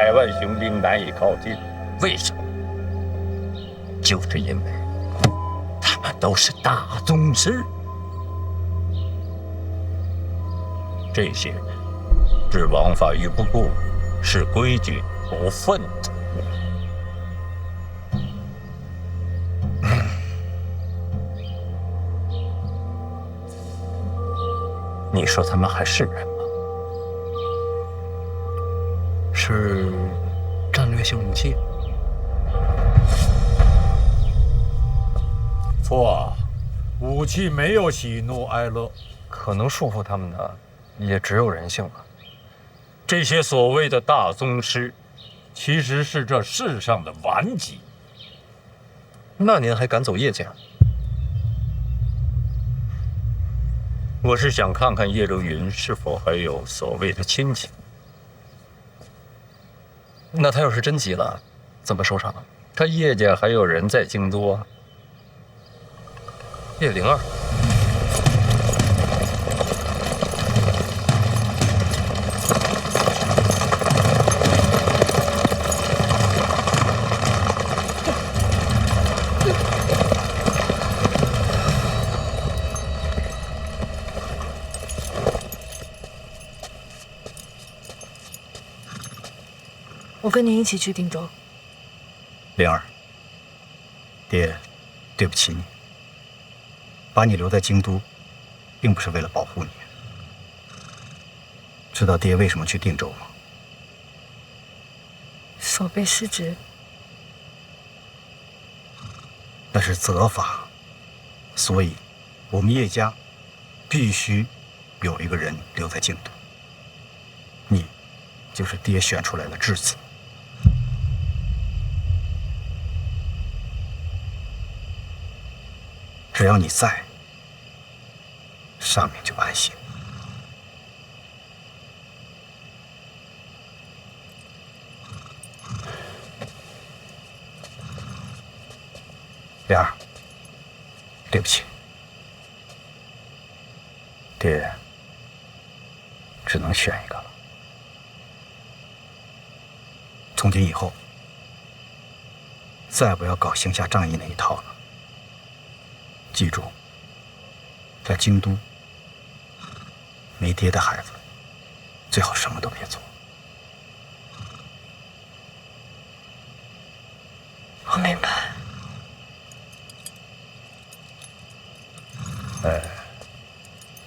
100万雄兵难以靠近。为什么？就是因为他们都是大宗师。这些人是王法于不顾，视规矩不愤的。你说他们还是人吗？是战略性武器？错，武器没有喜怒哀乐，可能束缚他们的也只有人性了。这些所谓的大宗师，其实是这世上的顽疾。那您还赶走叶家？我是想看看叶流云是否还有所谓的亲情。那他要是真急了，怎么收场？他叶家还有人在京都啊。叶灵儿，我跟您一起去定州。灵儿，爹，对不起你。把你留在京都，并不是为了保护你。知道爹为什么去定州吗？守备失职。那是责罚，所以，我们叶家必须有一个人留在京都。你，就是爹选出来的质子。只要你在，上面就安心。莲儿，对不起，爹，只能选一个了。从今以后，再不要搞行侠仗义那一套了。记住，在京都，没爹的孩子，最好什么都别做。我明白。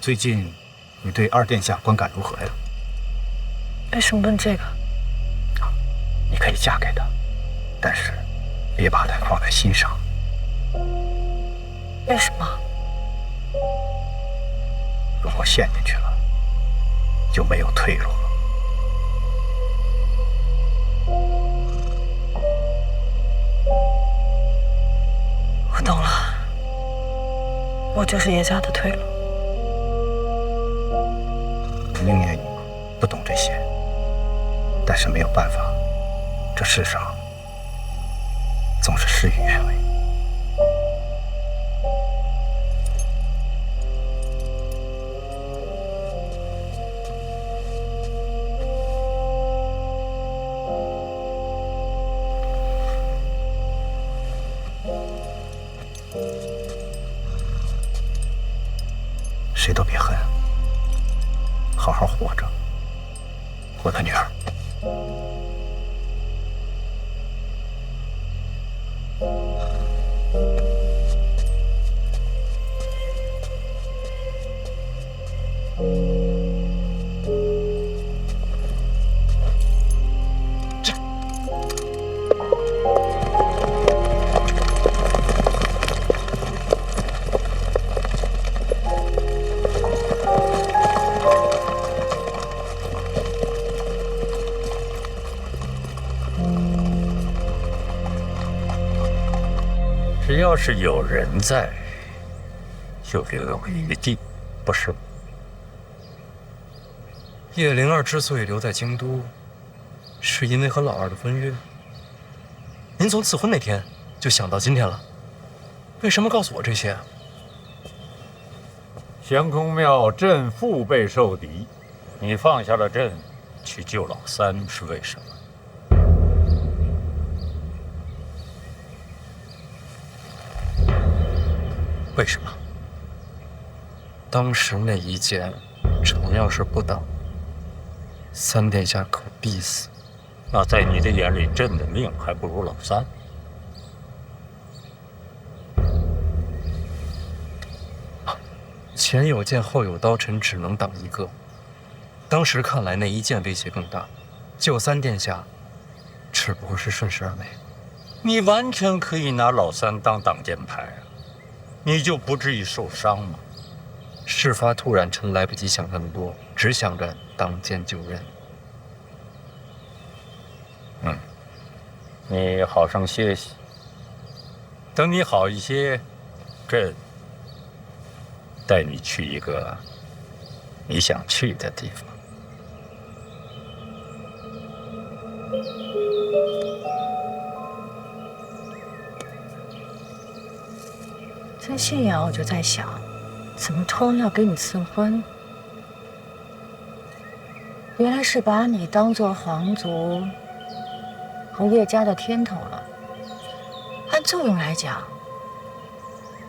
最近你对二殿下观感如何呀？为什么问这个？你可以嫁给他，但是别把他放在心上。为什么？如果陷进去了，就没有退路了。我懂了，我就是叶家的退路。我宁愿你不懂这些，但是没有办法，这世上总是事与愿违。谁都别恨，好好活着，我的女儿。只要是有人在，就留有余地，不是吗？叶灵儿之所以留在京都，是因为和老二的婚约。您从赐婚那天就想到今天了，为什么告诉我这些啊？降空庙朕腹背受敌，你放下了朕，去救老三是为什么？为什么？当时那一剑，程要是不挡，三殿下可必死。那在你的眼里，朕的命还不如老三。前有剑，后有刀，臣只能挡一个。当时看来，那一剑威胁更大，救三殿下，只不过是顺势而为。你完全可以拿老三当挡箭牌啊，你就不至于受伤嘛。事发突然，臣来不及想那么多，只想着挡箭救人。你好生歇息，等你好一些，朕带你去一个你想去的地方。在信阳，我就在想，怎么突然要给你赐婚？原来是把你当做皇族和叶家的天头了。按作用来讲，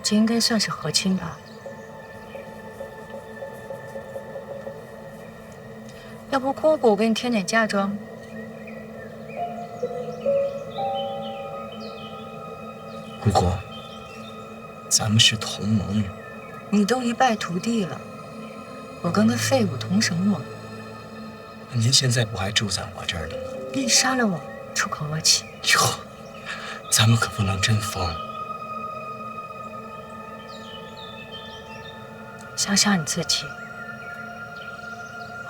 这应该算是和亲吧。要不姑姑给你添点嫁妆？姑姑，咱们是同盟。你都一败涂地了，我跟个废物同什么盟？您现在不还住在我这儿呢？你杀了我，出口恶气。哟，咱们可不能争锋。想想你自己，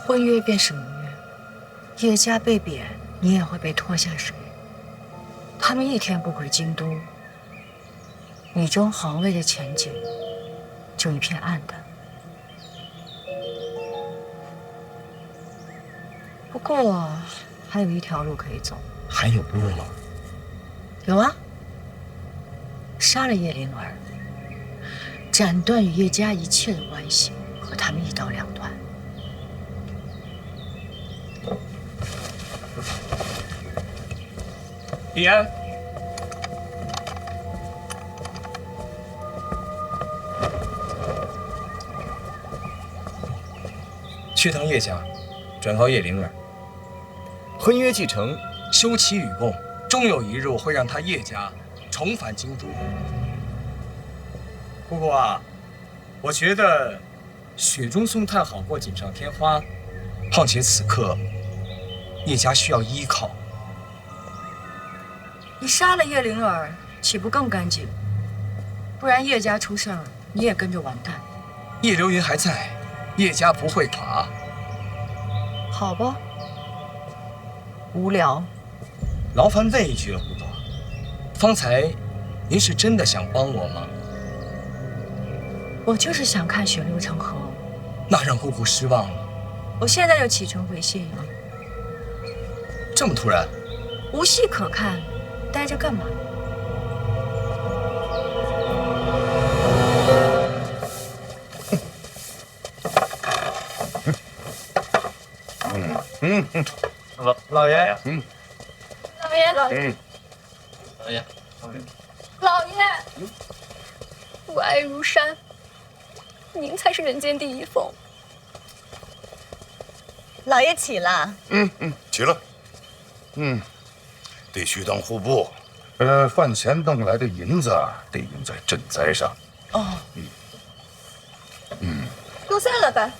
婚约便是盟约，叶家被贬，你也会被拖下水。他们一天不回京都，你中皇位的前景就一片暗淡。不过还有一条路可以走。还有路吗？有啊，杀了叶灵儿，斩断与叶家一切的关系，和他们一刀两断。李安，去趟叶家，转告叶灵儿，婚约既成，休戚与共，终有一日我会让他叶家重返京都。姑姑啊，我觉得雪中送炭好过锦上添花，况且此刻叶家需要依靠。你杀了叶灵儿，岂不更干净？不然叶家出事儿，你也跟着完蛋。叶流云还在，叶家不会垮。好吧，无聊。劳烦问一句了，姑姑，方才您是真的想帮我吗？我就是想看血流成河。那让姑姑失望了。我现在就启程回信阳，这么突然？无戏可看，待着干嘛？老爷，老爷，老爷，老爷，吾爱如山，您才是人间第一凤。老爷起了。起了。得须当户部。饭前弄来的银子得用在赈灾上。哦。都散了吧。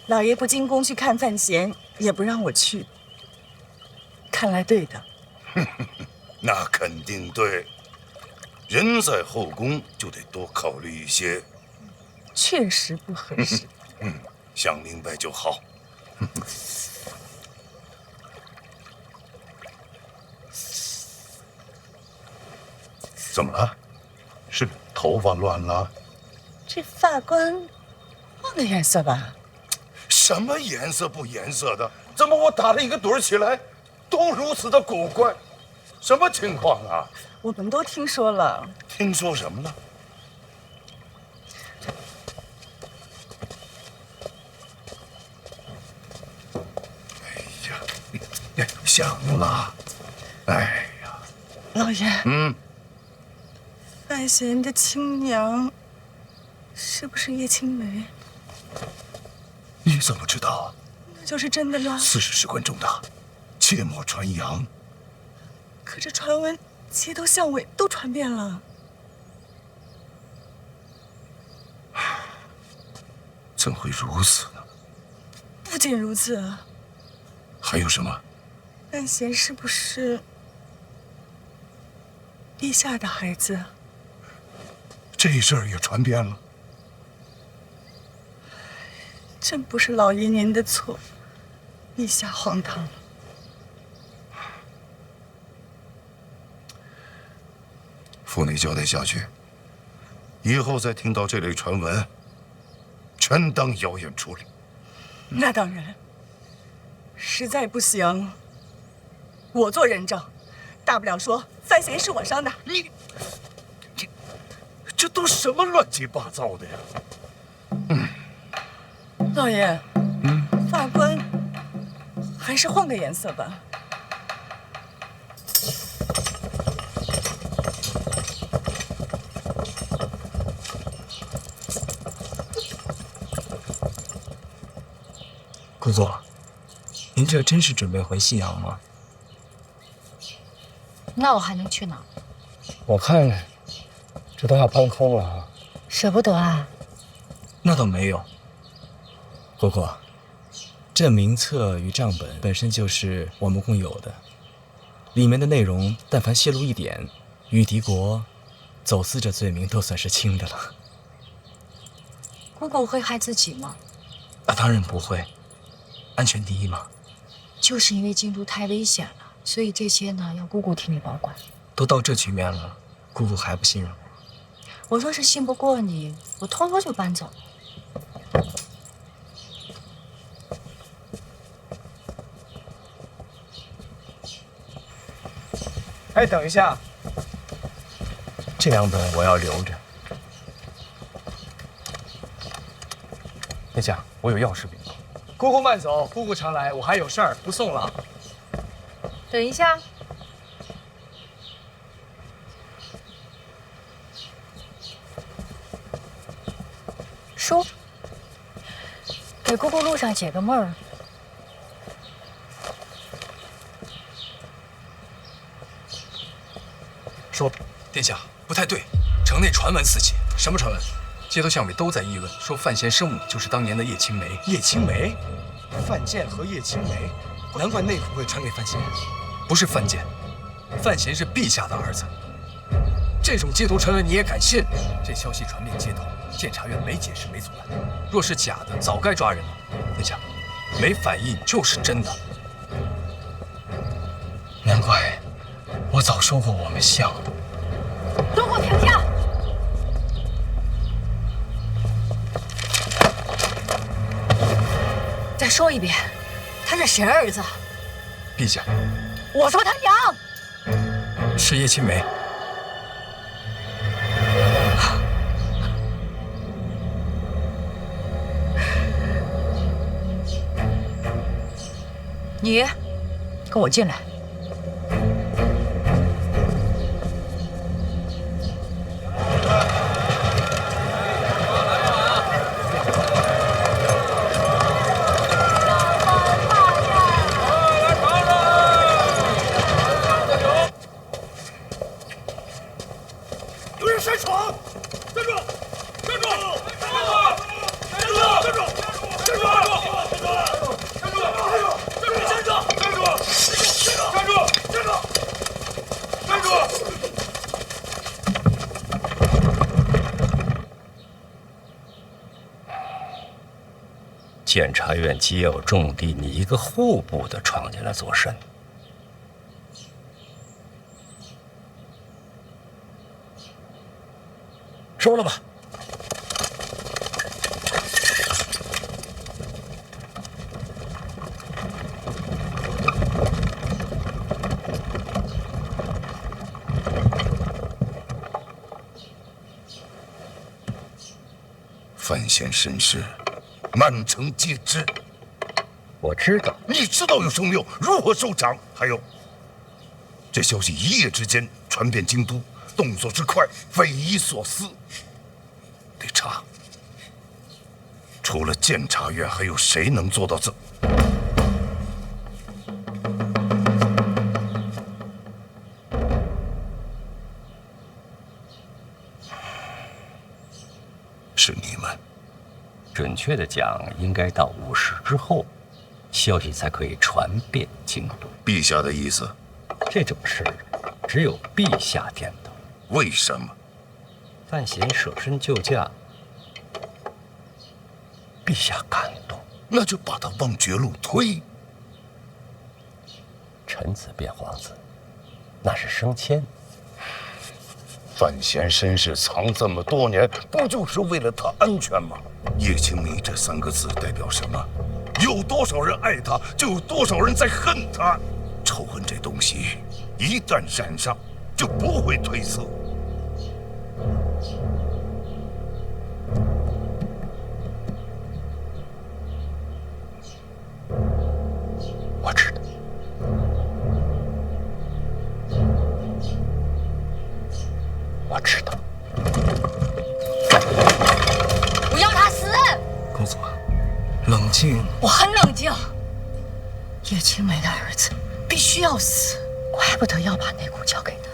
老爷不进宫去看范闲，也不让我去，看来对的。那肯定对。人在后宫就得多考虑一些。确实不合适。想明白就好。怎么了？是头发乱了？这发冠换个颜色吧。什么颜色不颜色的？怎么我打了一个盹起来，都如此的古怪？什么情况啊？我们都听说了。听说什么了？哎呀，想了。哎呀，老爷。范闲的亲娘是不是叶青梅？你怎么知道？那就是真的了。此事事关重大，切莫传扬。可这传闻街头巷尾都传遍了。怎会如此呢？不仅如此，还有什么？范闲是不是陛下的孩子？这事儿也传遍了。真不是老爷您的错，陛下荒唐了。府内交代下去，以后再听到这类传闻，全当谣言处理。那当然，实在不行，我做人证，大不了说范闲是我伤的。你这都什么乱七八糟的呀？老爷，发冠还是换个颜色吧。姑姑，您这真是准备回信阳吗？那我还能去哪儿？我看这都要搬空了啊。舍不得啊？那倒没有。姑姑，这名册与账本本身就是我们共有的，里面的内容但凡泄露一点，与敌国走私这罪名都算是轻的了。姑姑会害自己吗？那当然不会，安全第一嘛。就是因为京都太危险了，所以这些呢要姑姑替你保管。都到这局面了，姑姑还不信任我？我若是信不过你，我偷偷就搬走了。哎，等一下，这两本我要留着。殿下，我有要事禀报。姑姑慢走，姑姑常来，我还有事儿，不送了。等一下。书，给姑姑路上解个闷儿。说，殿下不太对，城内传闻四起。什么传闻？街头巷尾都在议论，说范闲生母就是当年的叶青梅。叶青梅，范建和叶青梅，难怪内府会传给范闲。不是范建，范闲是陛下的儿子。这种街头传闻你也敢信？这消息传遍街头，监察院没解释没阻拦，若是假的，早该抓人了。殿下，没反应就是真的。难怪我早说过我们像。都给我停下！再说一遍，他是谁儿子？陛下，我说他娘。是叶青梅。你跟我进来。有人擅闯！站住！站住！站住！站住！站住！站住！站住！站住！站住！站住！站住！监察院既有重地，你一个户部的闯进来作甚？说了吧。范闲身世，满城皆知。我知道，你知道有什么用？如何收场？还有，这消息一夜之间传遍京都，动作之快，匪夷所思。得查，除了监察院，还有谁能做到这？是你们。准确的讲，应该到午时之后，消息才可以传遍京都。陛下的意思？这种事只有陛下点头。为什么？范闲舍身救驾，陛下感动，那就把他往绝路推。臣子变皇子，那是升迁。范闲身世藏这么多年，不就是为了他安全吗？叶青梅这3个字代表什么？有多少人爱他，就有多少人在恨他。仇恨这东西，一旦染上，就不会褪色。我知道。我知道。不要他死！公主，冷静。我很冷静。叶青梅的儿子必须要死，怪不得要把内裤交给他，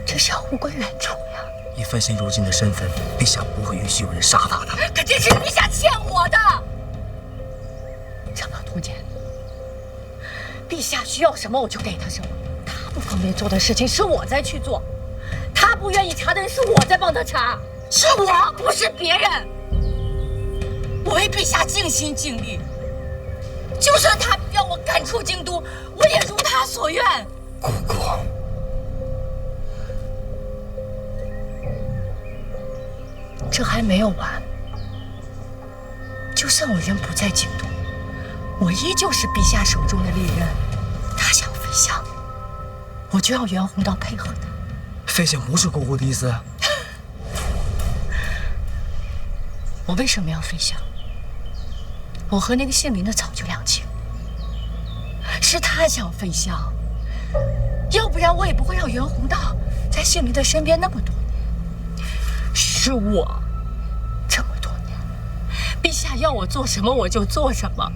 这是要物归原主呀。以范闲如今的身份，陛下不会允许有人杀他的。可这是陛下欠我的。这么多年，陛下需要什么我就给他什么，他不方便做的事情是我在去做，他不愿意查的人是我在帮他查，是我，不是别人。我为陛下尽心尽力，就算他要我赶出京都，我也如他所愿。姑姑，这还没有完。就算我人不在京都，我依旧是陛下手中的利刃。他想飞翔，我就要袁宏道配合他。飞翔不是姑姑的意思。我为什么要飞翔？我和那个姓林的早就两清，是他想飞翔，要不然我也不会让袁宏道在姓林的身边那么多年。是我这么多年，陛下要我做什么我就做什么，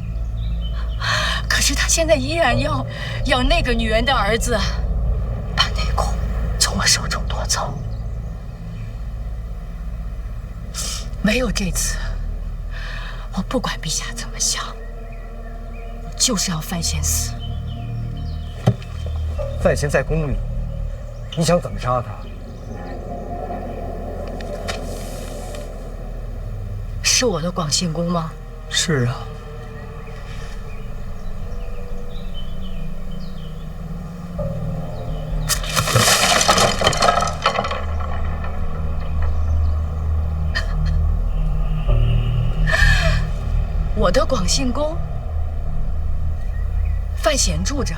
可是他现在依然要那个女人的儿子把内裤从我手中夺走。没有这次，我不管陛下怎么想，就是要范闲死。范闲在宫里，你想怎么杀他？是我的广信宫吗？是啊。我的广信宫，范闲住着，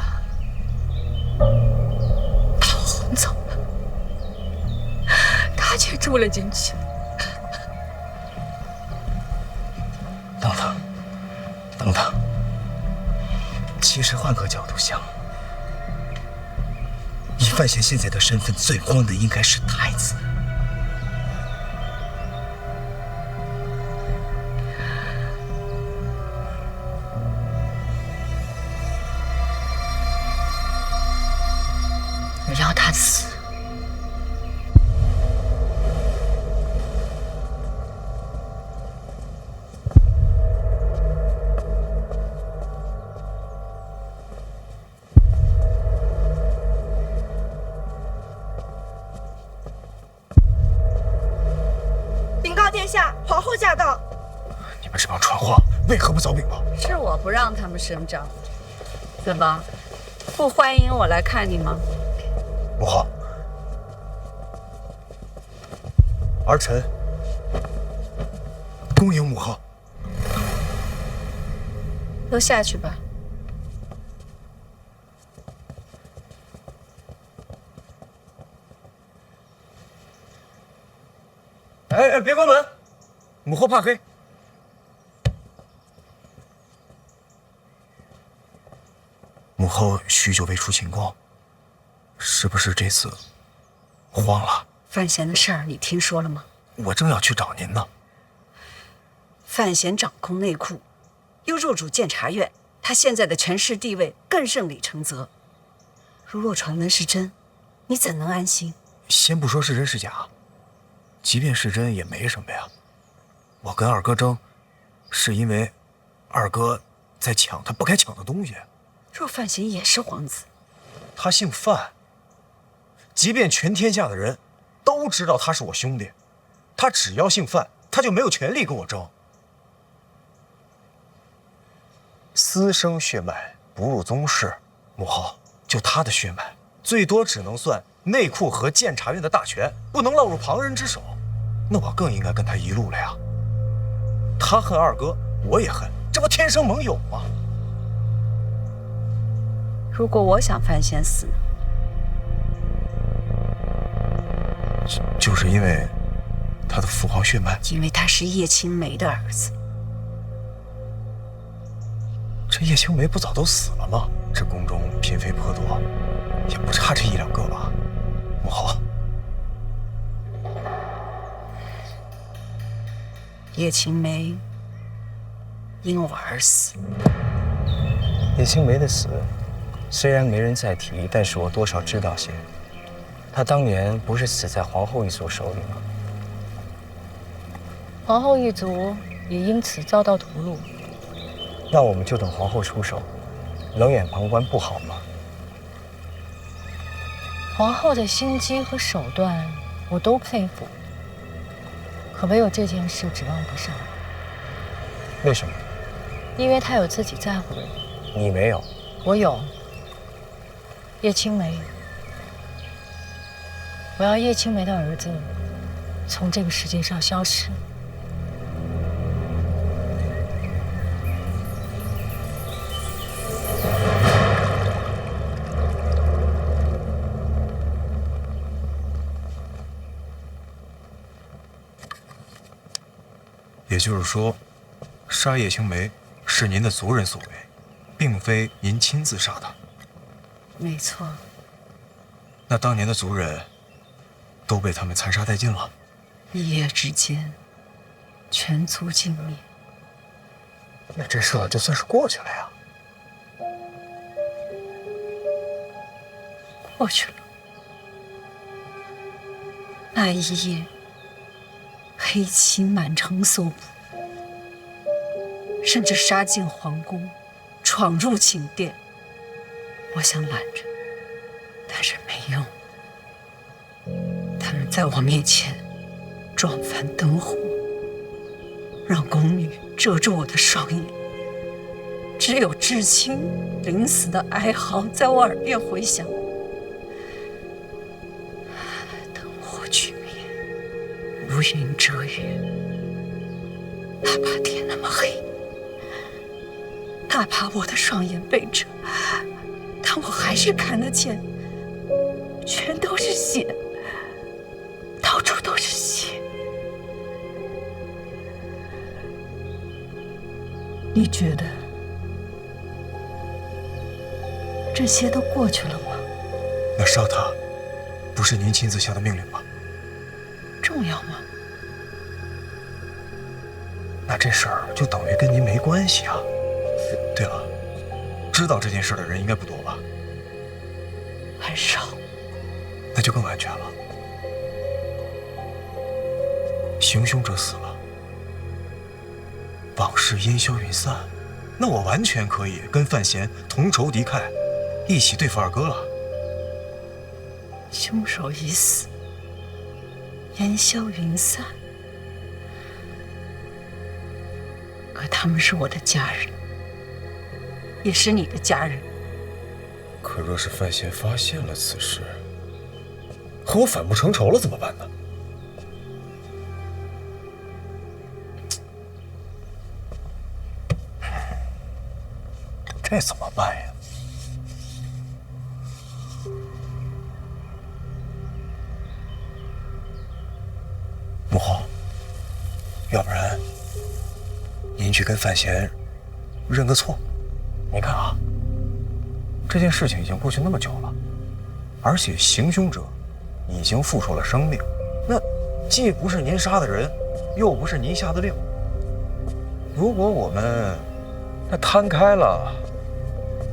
把我轰走了，他却住了进去。等等，等等。其实换个角度想，以范闲现在的身份，最慌的应该是太子。我要他死。禀告殿下，皇后驾到。你们这帮蠢货，为何不早禀报？是我不让他们声张，怎么不欢迎我来看你吗？母后，儿臣恭迎母后。都下去吧。哎，别关门，母后怕黑。母后许久未出寝宫，是不是这次慌了。范闲的事儿你听说了吗？我正要去找您呢。范闲掌控内库，又入主监察院，他现在的权势地位更胜李承泽。如若传闻是真，你怎能安心？先不说是真是假，即便是真也没什么呀。我跟二哥争，是因为二哥在抢他不该抢的东西。若范闲也是皇子，他姓范，即便全天下的人都知道他是我兄弟，他只要姓范，他就没有权利跟我争。私生血脉不入宗室，母后，就他的血脉，最多只能算内库和监察院的大权，不能落入旁人之手。那我更应该跟他一路了呀。他恨二哥，我也恨，这不天生盟友吗？如果我想范闲死呢？就是因为他的父皇血脉，因为他是叶青梅的儿子。这叶青梅不早都死了吗？这宫中嫔妃颇多，也不差这一两个吧？母后，叶青梅因我而死。叶青梅的死，虽然没人再提，但是我多少知道些。她当年不是死在皇后一族手里吗？皇后一族也因此遭到屠戮。那我们就等皇后出手，冷眼旁观不好吗？皇后的心机和手段我都佩服，可唯有这件事指望不上。为什么？因为她有自己在乎的人。你没有。我有。叶青梅。我要叶青梅的儿子从这个世界上消失。也就是说，杀叶青梅是您的族人所为，并非您亲自杀她。没错。那当年的族人都被他们残杀殆尽了，一夜之间，全族尽灭。那这事儿就算是过去了呀。过去了。那一夜，黑旗满城搜捕，甚至杀进皇宫，闯入寝殿。我想拦着，但是没用。他们在我面前撞翻灯火，让宫女遮住我的双眼，只有至亲临死的哀嚎在我耳边回响。灯火炬灭，如云遮月，哪怕天那么黑，哪怕我的双眼被遮，但我还是看得见，全都是血，到处都是血。你觉得这些都过去了吗？那杀他，不是您亲自下的命令吗？重要吗？那这事儿就等于跟您没关系啊。对了，知道这件事的人应该不多吧？很少。那就更安全了。行凶者死了，往事烟消云散，那我完全可以跟范闲同仇敌忾，一起对付二哥了。凶手已死，烟消云散，可他们是我的家人，也是你的家人。可若是范闲发现了此事，和我反目成仇了怎么办呢？这怎么办呀？母后，要不然您去跟范闲认个错。您看啊，这件事情已经过去那么久了，而且行凶者已经付出了生命，那既不是您杀的人，又不是您下的令。如果我们那摊开了，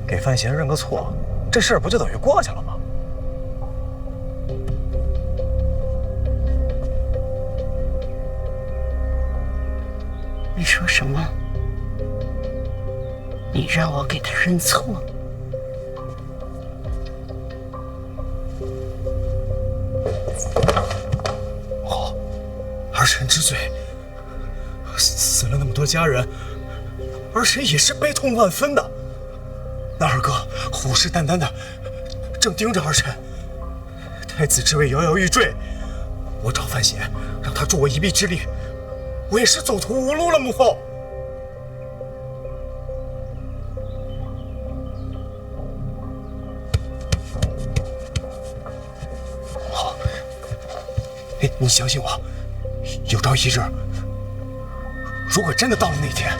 给范闲认个错，这事儿不就等于过去了吗？你说什么？你让我给他认错？好，儿臣知罪。死了那么多家人，儿臣也是悲痛万分的。那二哥虎视眈眈的，正盯着儿臣。太子之位摇摇欲坠，我找范闲，让他助我一臂之力。我也是走投无路了，母后。好，你相信我，有朝一日，如果真的到了那天，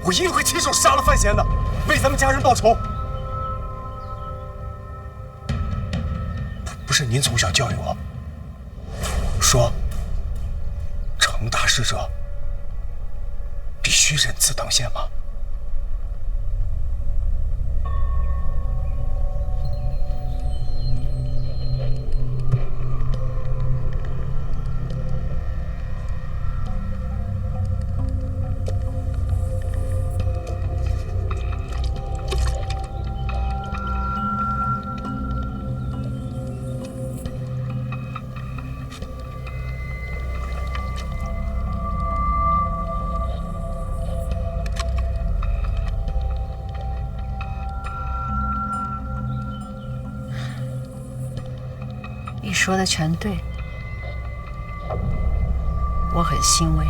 我一定会亲手杀了范闲的，为咱们家人报仇。不是您从小教育我，说成大事者必须忍字当先吗？你说的全对，我很欣慰。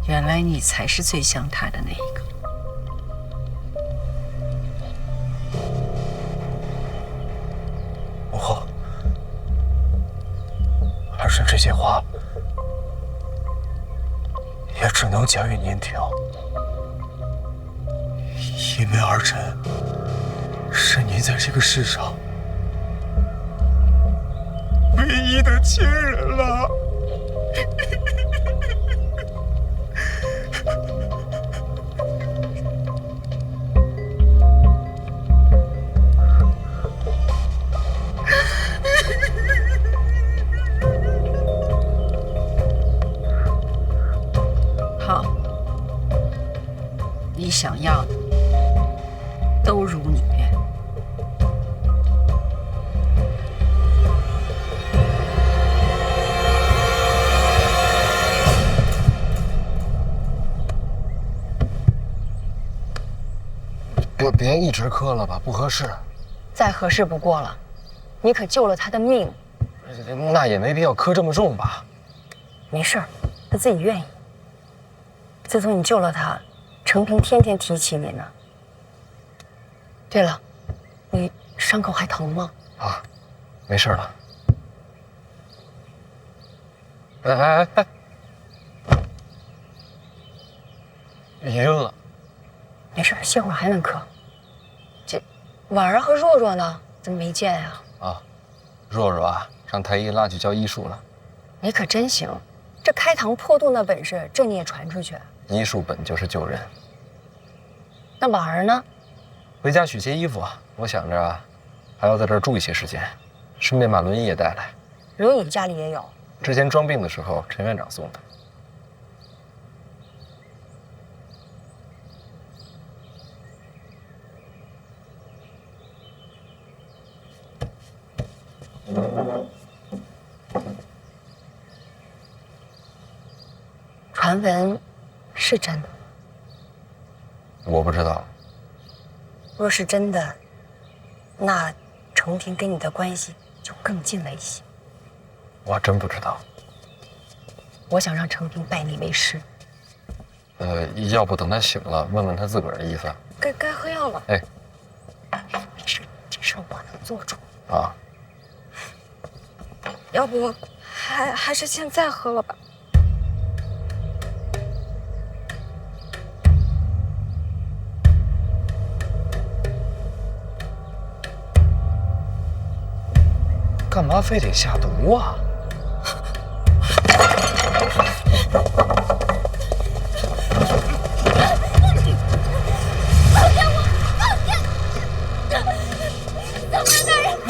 原来你才是最像他的那一个。母后，儿臣这些话也只能讲与您听，因为儿臣是您在这个世上唯一的亲人了。好，你想要的都如你愿。别一直磕了吧，不合适。再合适不过了，你可救了他的命。那也没必要磕这么重吧。没事儿，他自己愿意。自从你救了他，程平天天提起你呢。对了，你伤口还疼吗？啊，没事了。哎，晕了。没事，歇会儿还能磕。这婉儿和若若呢？怎么没见呀？啊，若若啊，让太医拉去教医术了。你可真行，这开膛破肚那本事，这你也传出去？医术本就是救人。那婉儿呢？回家取些衣服啊，我想着还要在这儿住一些时间，顺便把轮椅也带来。轮椅家里也有？之前装病的时候，陈院长送的。传闻是真的？我不知道。若是真的，那程平跟你的关系就更近了一些。我真不知道。我想让程平拜你为师。要不等他醒了，问问他自个儿的意思。该喝药了。哎，没事，这事我能做主。啊。要不还是现在喝了吧。干嘛非得下毒啊？放开我！放开！小关大人，放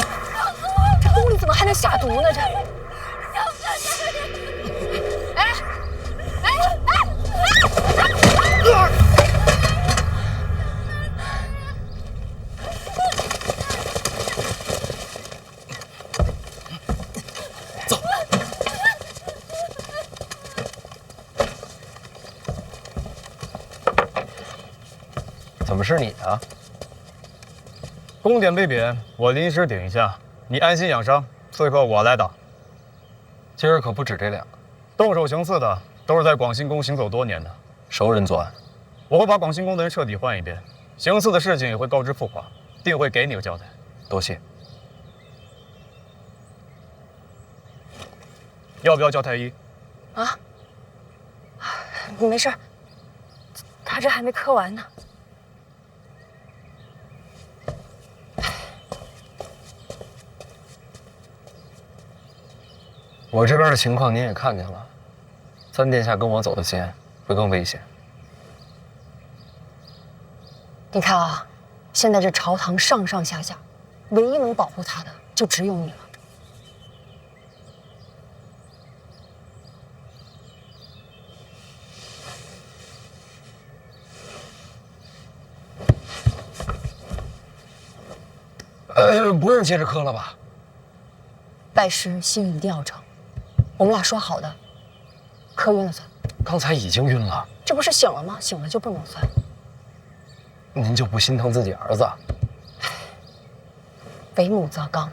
开我！这宫里怎么还能下毒呢？这……小关大人！哎！怎么是你啊？宫点被贬，我临时顶一下，你安心养伤。刺客我来打。今儿可不止这两个，动手行刺的都是在广兴宫行走多年的熟人作案。我会把广兴宫的人彻底换一遍，行刺的事情也会告知父皇，定会给你个交代。多谢。要不要叫太医？啊？没事，他这还没磕完呢。我这边的情况您也看见了，三殿下跟我走的先，会更危险。你看啊，现在这朝堂上上下下，唯一能保护他的就只有你了。不用接着磕了吧？拜师心一定要诚，我们俩说好的，磕晕了算。刚才已经晕了，这不是醒了吗？醒了就不能算。您就不心疼自己儿子？为母则刚，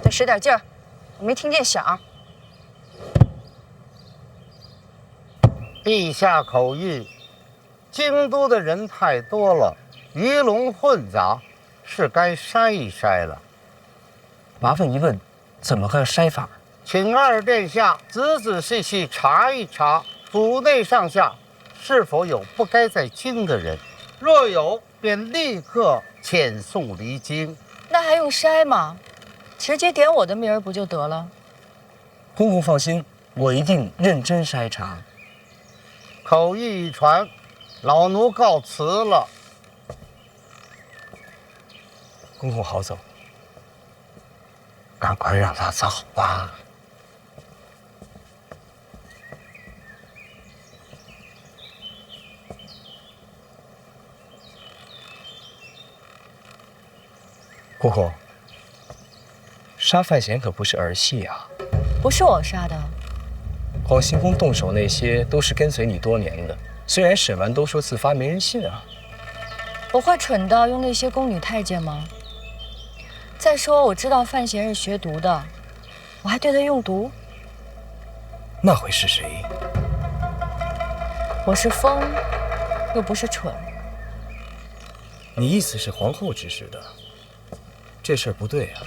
再使点劲儿，我没听见响。陛下口谕，京都的人太多了，鱼龙混杂，是该筛一筛了。麻烦一问，怎么个筛法？请二殿下仔仔细细查一查府内上下是否有不该在京的人，若有，便立刻遣送离京。那还用筛吗？直接点我的名儿不就得了？公公放心，我一定认真筛查。口谕一传，老奴告辞了。公公好走，赶快让他走吧。姑姑，杀范闲可不是儿戏啊！不是我杀的。广兴宫动手那些都是跟随你多年的，虽然审完都说自发，没人信啊。我会蠢到用那些宫女太监吗？再说我知道范闲是学毒的，我还对他用毒？那会是谁？我是疯，又不是蠢。你意思是皇后指使的？这事儿不对啊！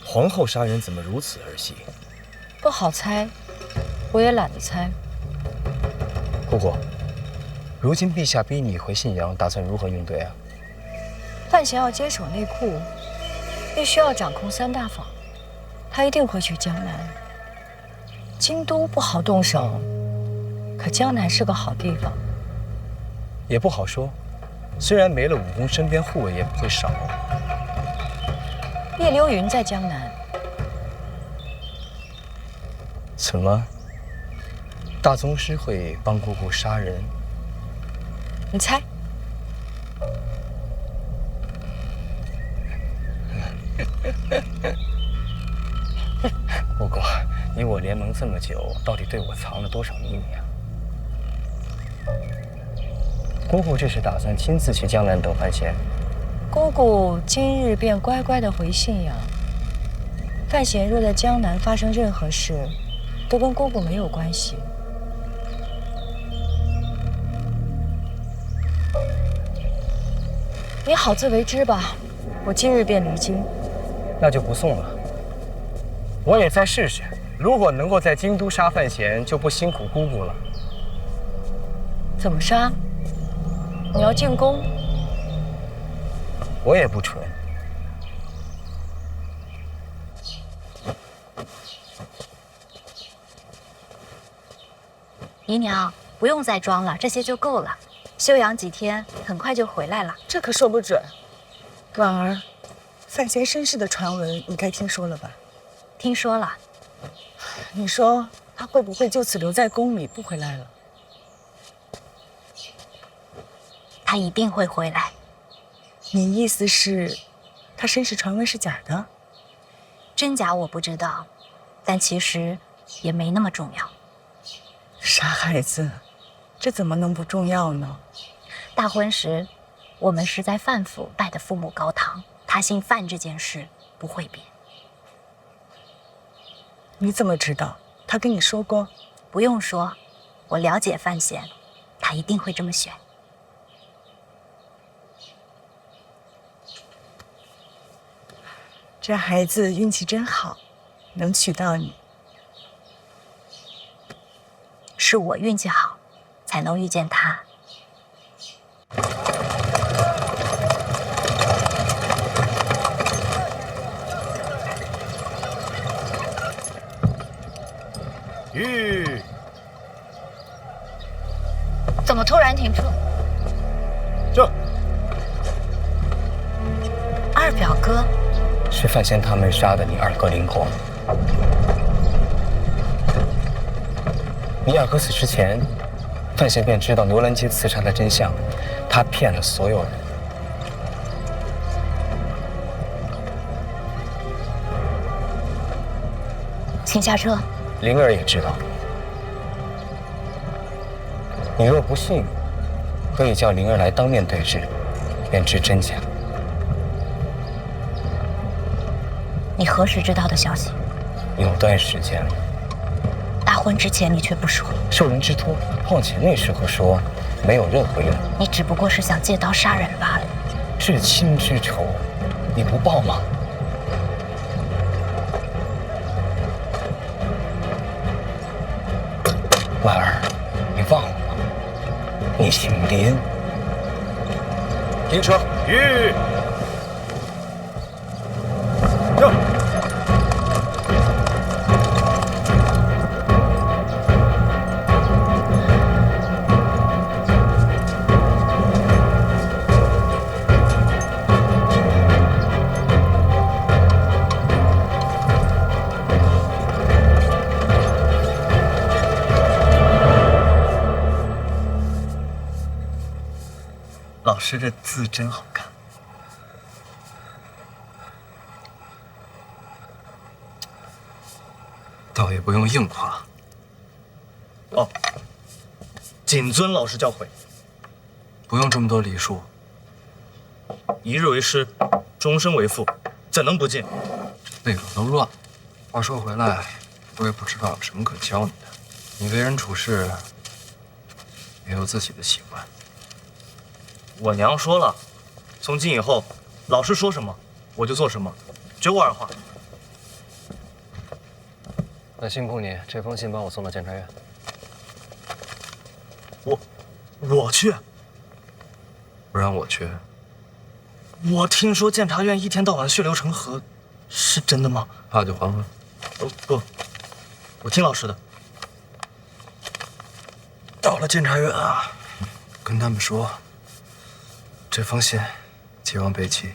皇后杀人怎么如此儿戏？不好猜，我也懒得猜。姑姑，如今陛下逼你回信阳，打算如何应对啊？范闲要接手内库，必须要掌控三大坊，他一定会去江南。京都不好动手，可江南是个好地方。也不好说，虽然没了武功，身边护卫也不会少。叶流云在江南，怎么？大宗师会帮姑姑杀人？你猜？姑姑，你我联盟这么久，到底对我藏了多少秘密啊？姑姑这是打算亲自去江南等范闲？姑姑今日便乖乖地回信阳。范闲若在江南发生任何事，都跟姑姑没有关系。你好自为之吧，我今日便离京。那就不送了。我也再试试，如果能够在京都杀范闲，就不辛苦姑姑了。怎么杀？你要进宫？我也不蠢，姨娘不用再装了，这些就够了。休养几天，很快就回来了。这可说不准。婉儿，范闲身世的传闻你该听说了吧？听说了。你说他会不会就此留在宫里不回来了？他一定会回来。你意思是，他身世传闻是假的？真假我不知道，但其实也没那么重要。傻孩子，这怎么能不重要呢？大婚时，我们是在范府拜的父母高堂，他姓范这件事不会变。你怎么知道？他跟你说过？不用说，我了解范闲，他一定会这么选。这孩子运气真好，能娶到你。是我运气好，才能遇见他。吁！怎么突然停住？这二表哥是范闲他们杀的你二哥林国。你二哥死之前，范闲便知道牛兰街刺杀的真相，他骗了所有人。请下车。灵儿也知道。你若不信，可以叫灵儿来当面对质，便知真假。你何时知道的消息？有段时间了。大婚之前你却不说，受人之托，况且那时候说没有任何用。你只不过是想借刀杀人罢了。至亲之仇，你不报吗？婉儿，你忘了吗？你姓林。停车！吁！这。老师这字真好看。倒也不用硬夸。哦，谨遵老师教诲。不用这么多礼数。一日为师，终身为父，怎能不敬？背篓都乱。话说回来，我也不知道有什么可教你的。你为人处事也有自己的习惯。我娘说了，从今以后，老师说什么我就做什么，绝无二话。那辛苦你，这封信帮我送到监察院。我去？不让我去？我听说监察院一天到晚血流成河，是真的吗？怕就还回。不，我听老师的。到了监察院啊，跟他们说。这封信寄往北齐，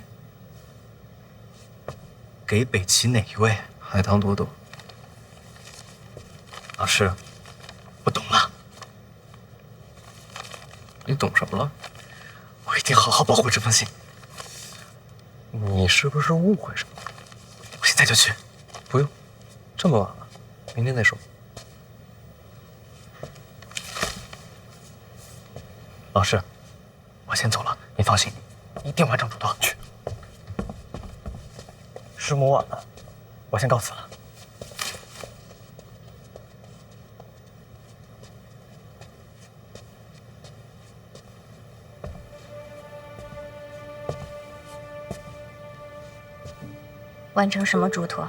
给北齐哪一位？海棠朵朵。老师，我懂了。你懂什么了？我一定好好保护这封信。你是不是误会什么？我现在就去。不用，这么晚了，明天再说。老师，我先走了。你放心，一定完成嘱托。去。师母晚了，我先告辞了。完成什么嘱托？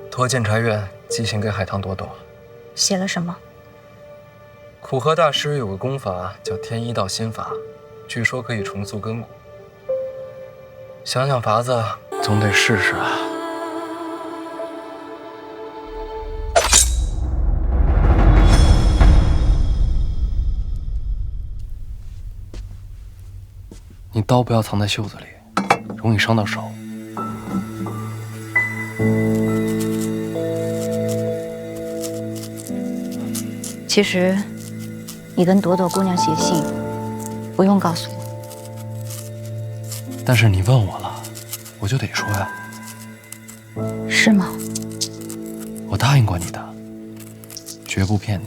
托监察院寄信给海棠朵朵。写了什么？苦荷大师有个功法叫天一道心法，据说可以重塑根骨。想想法子，总得试试啊。你刀不要藏在袖子里，容易伤到手。其实，你跟朵朵姑娘写信，不用告诉我。但是你问我了，我就得说呀。是吗？我答应过你的，绝不骗你。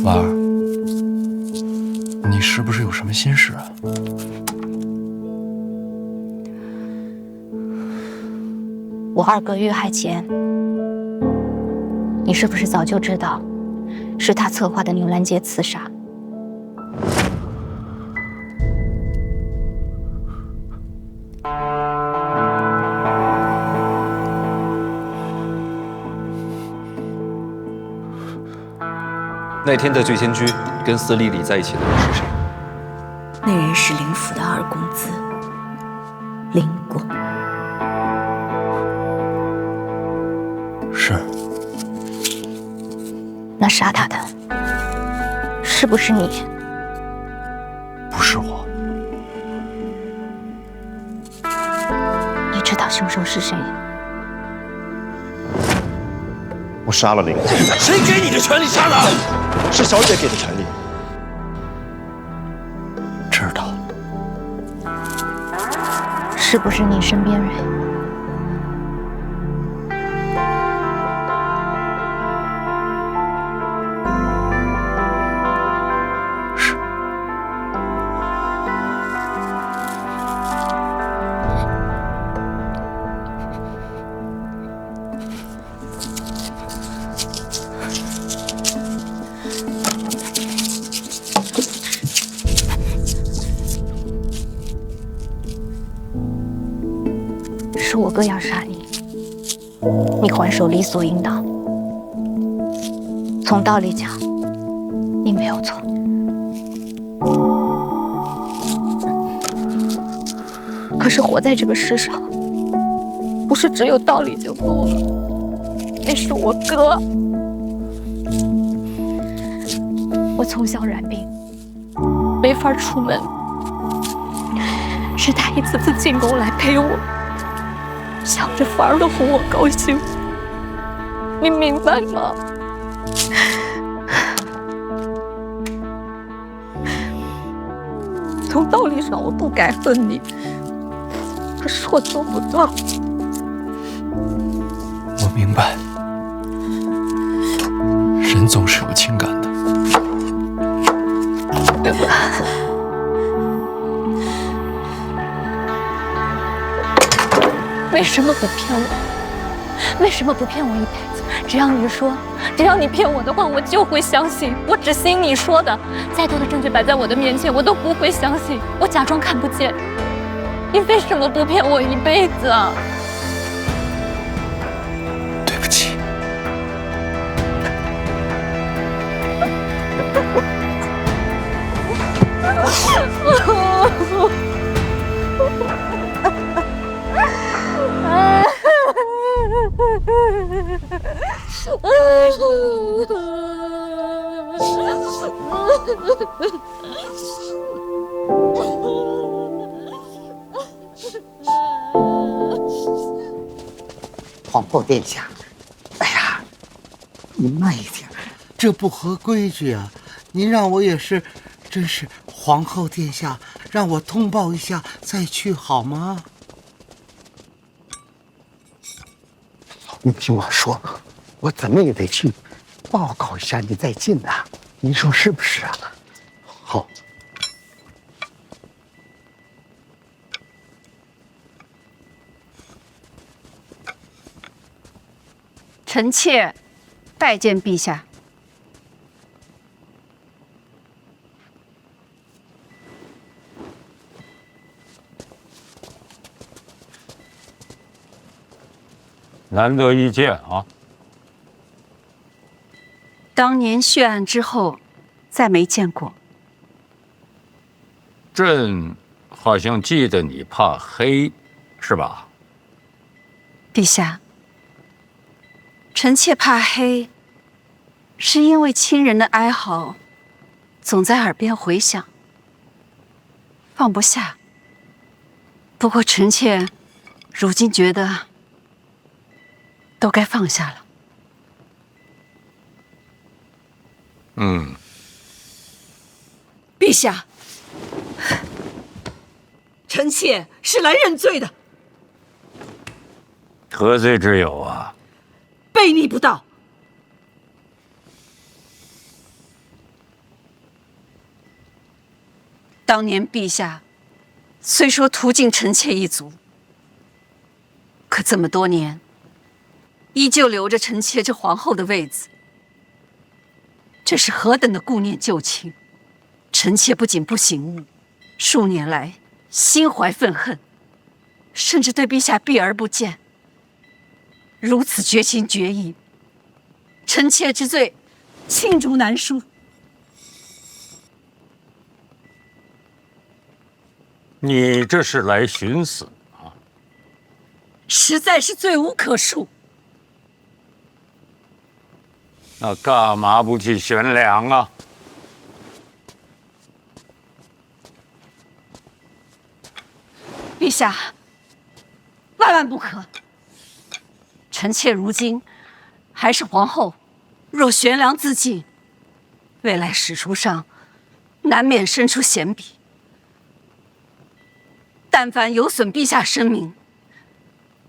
婉儿，你是不是有什么心事啊？我2个遇害前，你是不是早就知道是他策划的牛兰街刺杀？那天在醉仙居跟司丽丽在一起的人是谁？那人是林府的2公子林果。是。那杀他的是不是你？不是我。你知道凶手是谁？我杀了林果。谁给你的权利杀人？是小姐给的权利。知道。是不是你身边人？是我哥要杀你，你还手理所应当。从道理讲，你没有错。可是活在这个世上，不是只有道理就够了。那是我哥，我从小染病，没法出门，是他一次次进宫来陪我。想着法儿的哄我高兴，你明白吗？从道理上我不该恨你，可是我做不到。我明白，人总是有情感的。为什么不骗我？为什么不骗我一辈子？只要你说，只要你骗我的话，我就会相信。我只信你说的，再多的证据摆在我的面前，我都不会相信。我假装看不见。你为什么不骗我一辈子啊？对不起。皇后殿下，哎呀，您慢一点，这不合规矩啊！您让我也是，真是皇后殿下，让我通报一下再去好吗？你听我说，我怎么也得去报告一下你再进呐，您说是不是啊？好。臣妾拜见陛下。难得一见啊！当年血案之后，再没见过。朕好像记得你怕黑，是吧？陛下，臣妾怕黑，是因为亲人的哀嚎总在耳边回响，放不下。不过臣妾如今觉得都该放下了。陛下，臣妾是来认罪的，何罪之有啊？悖逆不道。当年陛下虽说屠尽臣妾一族，可这么多年，依旧留着臣妾这皇后的位子，这是何等的顾念旧情！臣妾不仅不醒悟，数年来心怀愤恨，甚至对陛下避而不见。如此绝情绝义，臣妾之罪，罄竹难书。你这是来寻死啊？实在是罪无可恕。那干嘛不去悬梁啊？陛下，万万不可！臣妾如今还是皇后，若悬梁自尽，未来史书上难免生出险笔。但凡有损陛下生命，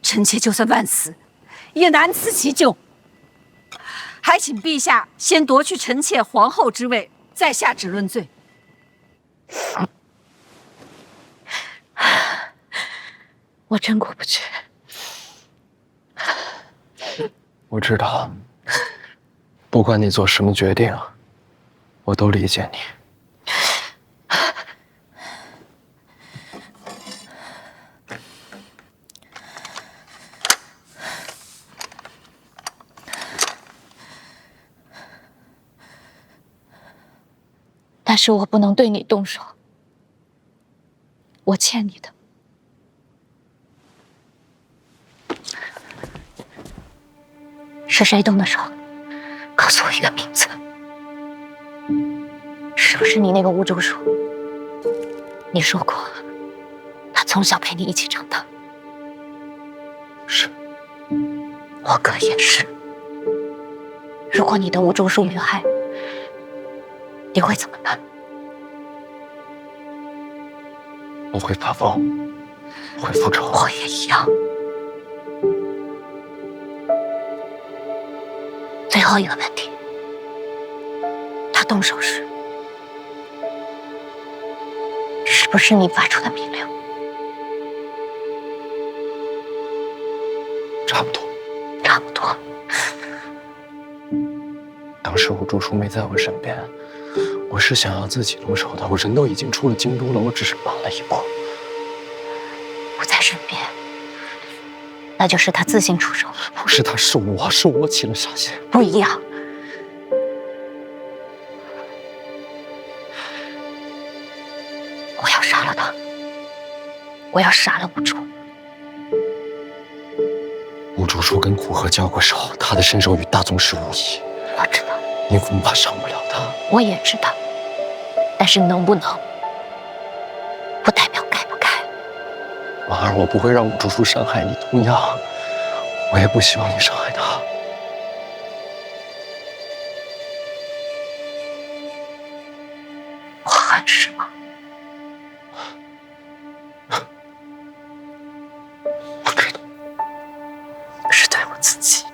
臣妾就算万死，也难辞其咎。还请陛下先夺去臣妾皇后之位，再下旨论罪。我真过不去。我知道，不管你做什么决定，我都理解你。但是我不能对你动手，我欠你的。是谁动的手？告诉我一个名字。是不是你那个巫祝叔？你说过，他从小陪你一起长大。是。我哥也是。如果你的巫祝叔遇害，你会怎么办？我会发疯，会复仇。我也一样。最后一个问题，他动手时，是不是你发出的命令？差不多。差不多。当时我祝叔没在我身边，我是想要自己动手的。我人都已经出了京都了，我只是晚了一步。不在身边，那就是他自行出手。不是他，是我起了杀心。不一样。我要杀了他，我要杀了巫祝。巫祝叔跟古河交过手，他的身手与大宗师无异。我知道。你恐怕伤不了他。我也知道，但是能不能，不代表该不该。婉儿，我不会让巫祝叔伤害你，同样，我也不希望你伤害他。我很失望。我知道，是对我自己。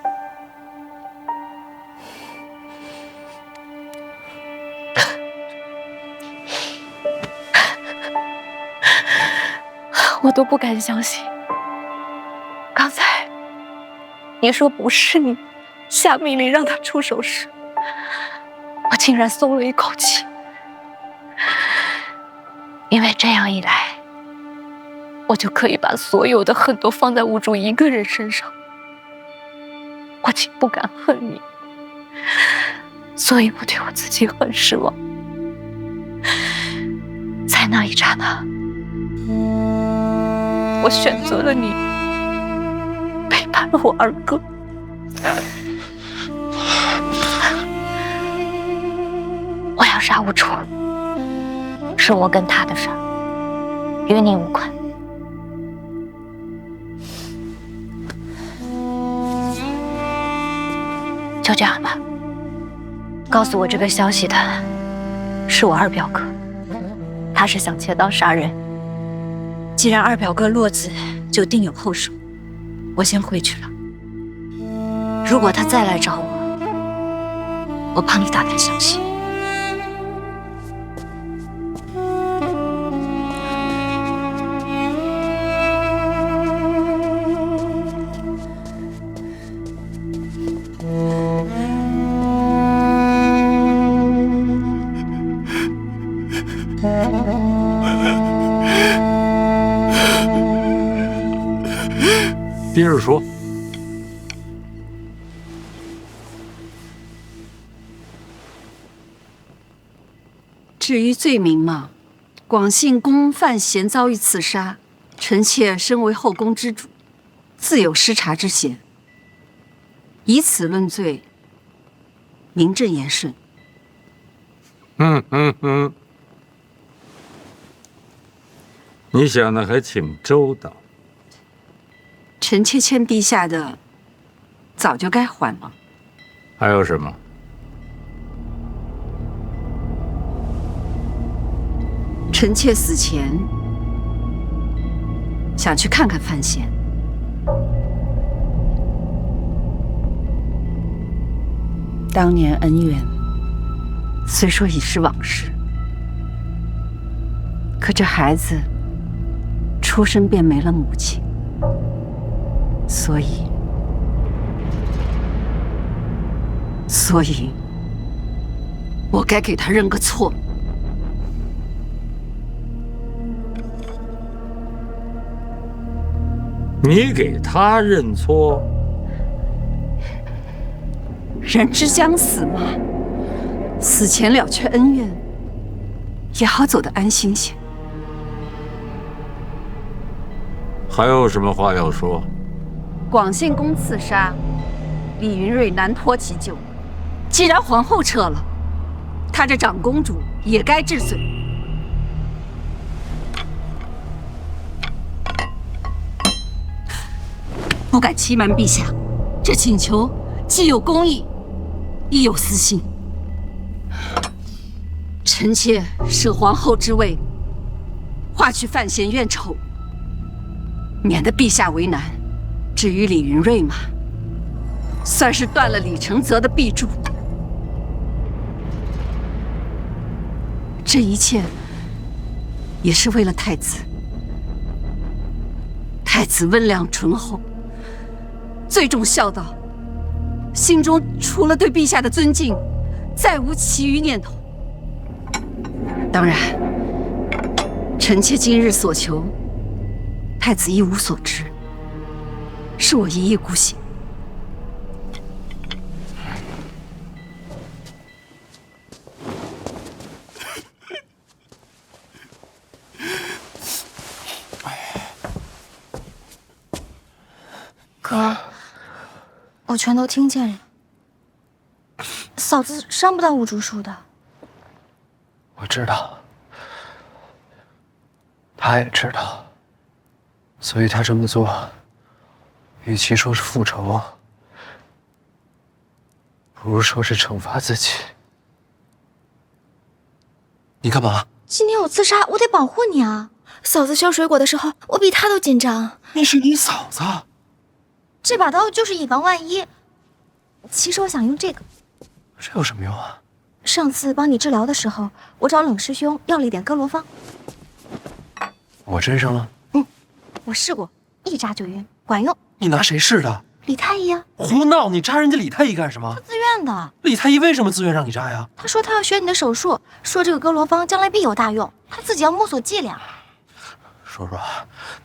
我都不敢相信，刚才你说不是你下命令让他出手时，我竟然松了一口气。因为这样一来，我就可以把所有的恨都放在巫祝一个人身上。我竟不敢恨你，所以我对我自己很失望。在那一刹那，我选择了你，背叛了我二哥。我要杀无楚，是我跟他的事儿，与你无关。就这样吧。告诉我这个消息的是我二表哥，他是想切刀杀人。既然二表哥落子，就定有后手。我先回去了。如果他再来找我，我帮你打探消息。接着说。至于罪名嘛，广信宫范闲遭遇刺杀，臣妾身为后宫之主，自有失察之嫌。以此论罪，名正言顺。你想的还挺周到。臣妾欠陛下的，早就该还了。还有什么？臣妾死前想去看看范闲。当年恩怨虽说已是往事，可这孩子出生便没了母亲，所以，我该给他认个错。你给他认错？人之将死嘛，死前了却恩怨，也好走得安心些。还有什么话要说？广信宫刺杀，李云瑞难脱其咎。既然皇后撤了，她这长公主也该治罪。不敢欺瞒陛下，这请求既有公义，亦有私心。臣妾舍皇后之位，化去范闲怨仇，免得陛下为难。至于李云瑞嘛，算是断了李承泽的臂柱。这一切也是为了太子。太子温良醇厚，最重孝道，心中除了对陛下的尊敬，再无其余念头。当然，臣妾今日所求，太子一无所知，是我一意孤行。哥，我全都听见了。嫂子伤不到五竹树的。我知道，他也知道，所以他这么做，与其说是复仇，不如说是惩罚自己。你干嘛？今天有刺杀，我得保护你啊！嫂子削水果的时候，我比她都紧张。那是你嫂子。这把刀就是以防万一。其实我想用这个。这有什么用啊？上次帮你治疗的时候，我找冷师兄要了一点哥罗芳。我身上了？我试过，一扎就晕，管用。你拿谁试的？李太医啊。胡闹！你扎人家李太医干什么？自愿的。李太医为什么自愿让你扎呀？他说他要学你的手术，说这个哥罗芳将来必有大用，他自己要摸索伎俩。说说，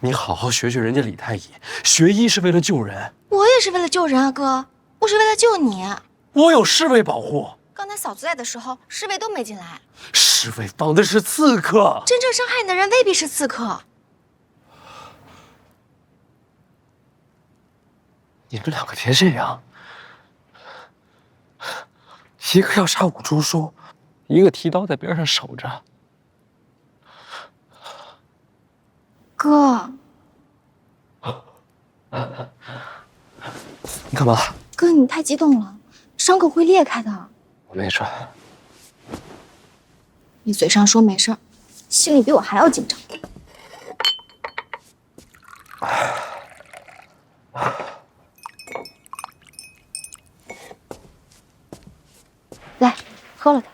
你好好学学人家李太医，学医是为了救人。我也是为了救人啊，哥，我是为了救你。我有侍卫保护。刚才嫂子在的时候，侍卫都没进来。侍卫放的是刺客，真正伤害你的人未必是刺客。你们两个别这样，一个要杀武竹叔，一个提刀在边上守着。哥，你干嘛？哥，你太激动了，伤口会裂开的。我没事。你嘴上说没事，心里比我还要紧张。来，喝了它。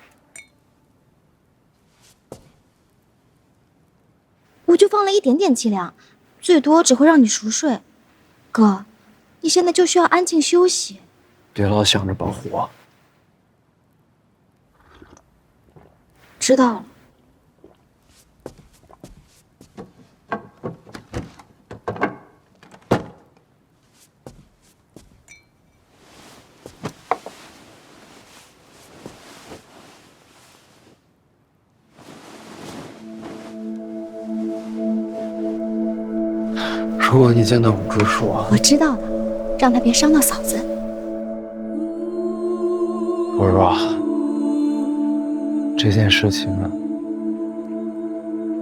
我就放了一点点剂量，最多只会让你熟睡。哥，你现在就需要安静休息。别老想着保护我。知道了。如果你见到武竹叔，我知道的，让他别伤到嫂子。我说，这件事情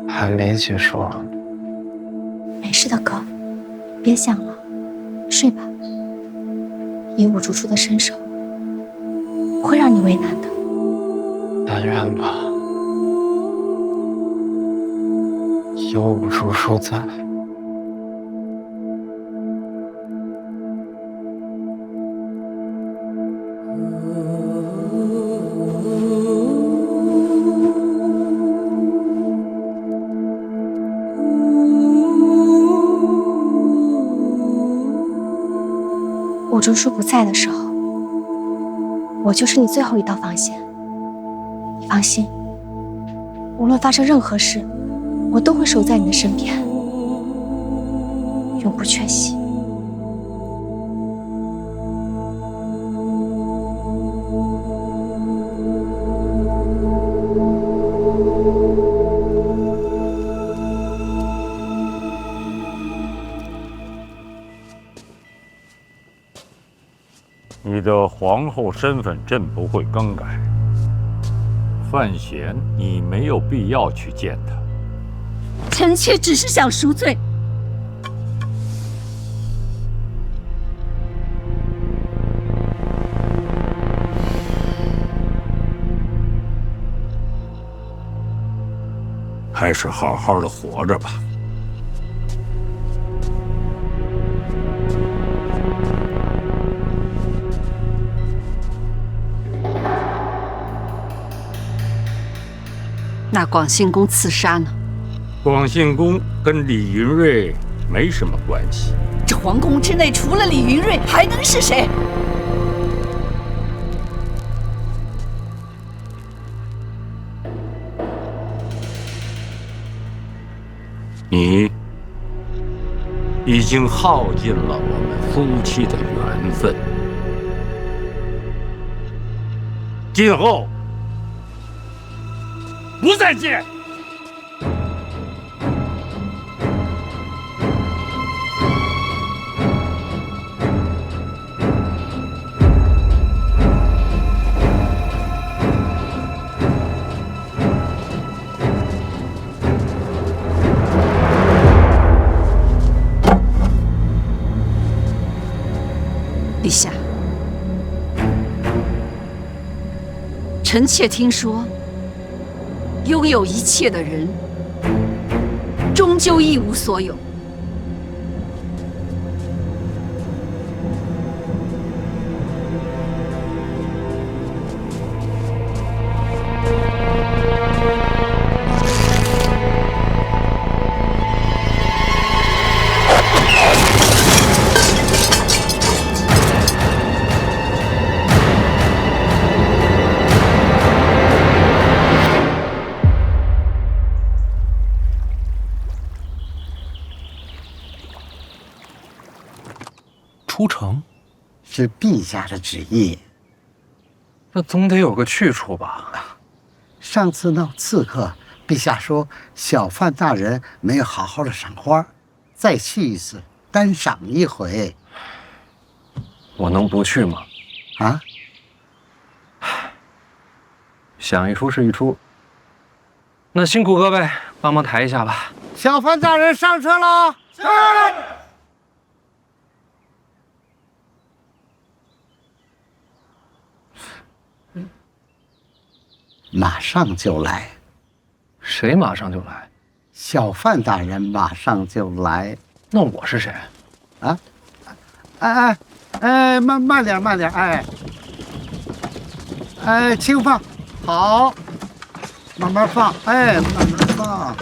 还没结束。没事的，哥，别想了，睡吧。以武竹叔的身手，不会让你为难的。但愿吧，有武竹叔在。武竹叔不在的时候，我就是你最后一道防线。你放心，无论发生任何事，我都会守在你的身边，永不缺席。你的皇后身份朕不会更改。范闲，你没有必要去见他。臣妾只是想赎罪。还是好好的活着吧。那广信公刺杀呢？广信公跟李云瑞没什么关系。这皇宫之内除了李云瑞，还能是谁？你已经耗尽了我们夫妻的缘分，今后不再见。陛下，臣妾听说，拥有一切的人，终究一无所有。出城是陛下的旨意。那总得有个去处吧？上次那刺客，陛下说小范大人没有好好的赏花，再去一次，单赏一回。我能不去吗？啊？想一出是一出。那辛苦各位，帮忙抬一下吧。小范大人上车了。是。马上就来。谁马上就来？小范大人马上就来。那我是谁？啊？哎，慢点，哎，轻放，好，慢慢放，哎，慢慢放。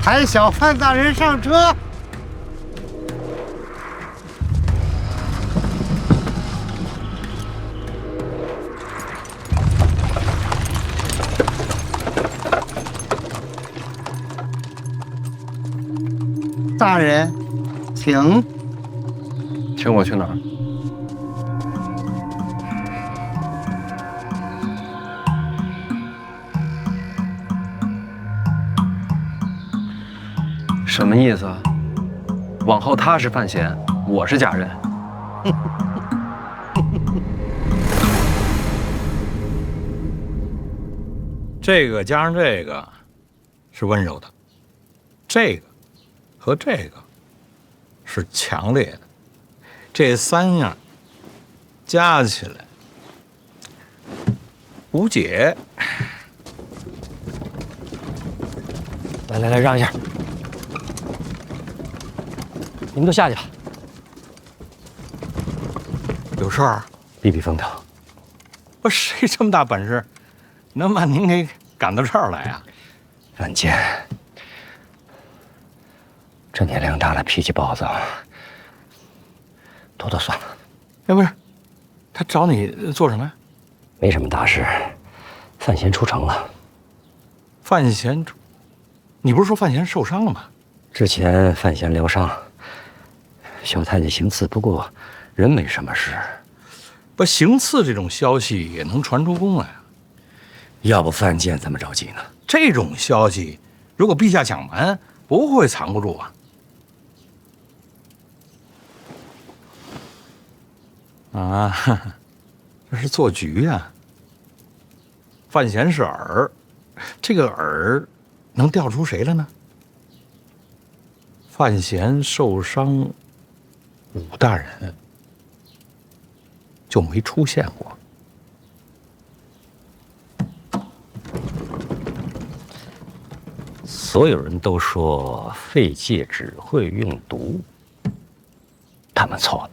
抬小范大人上车。大人，请。请我去哪儿？什么意思？往后他是范闲，我是贾人。这个加上这个是温柔的，这个和这个是强烈的，这三样加起来无解。来，让一下。你们都下去吧。有事儿？避避风头。不，谁这么大本事，能把您给赶到这儿来啊？范建，这年龄大了，脾气暴躁，拖算了。哎，不是，他找你做什么呀？没什么大事，范闲出城了。范闲出？你不是说范闲受伤了吗？之前范闲疗伤。小太监行刺，不过人没什么事。不，行刺这种消息也能传出宫来啊。要不范建怎么着急呢？这种消息，如果陛下讲完，不会藏不住啊。啊，这是做局啊。范闲是饵，这个饵能钓出谁来呢？范闲受伤，武大人就没出现过。所有人都说废介只会用毒，他们错了。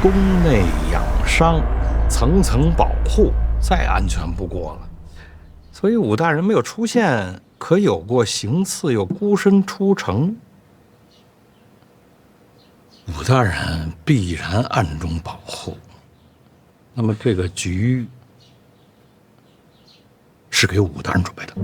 宫内养伤，层层保护，再安全不过了。所以武大人没有出现，可有过行刺又孤身出城。武大人必然暗中保护。那么这个局是给武大人准备的。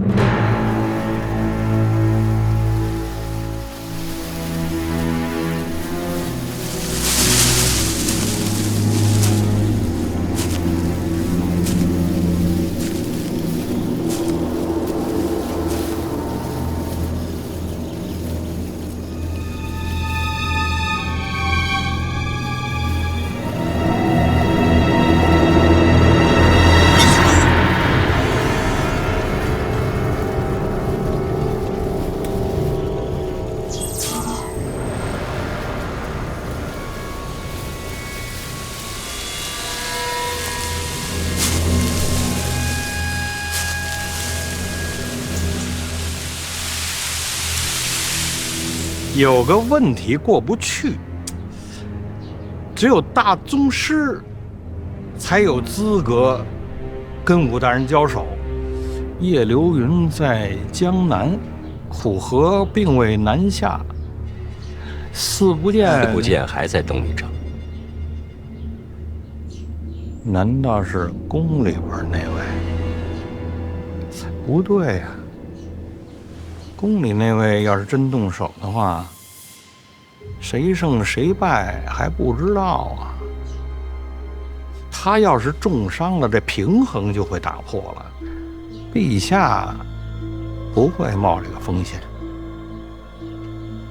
有个问题过不去，只有大宗师才有资格跟武大人交手。叶流云在江南，苦河并未南下，四不见还在东一城。难道是宫里边那位？不对呀，宫里那位要是真动手的话，谁胜谁败还不知道啊。他要是重伤了，这平衡就会打破了。陛下不会冒这个风险。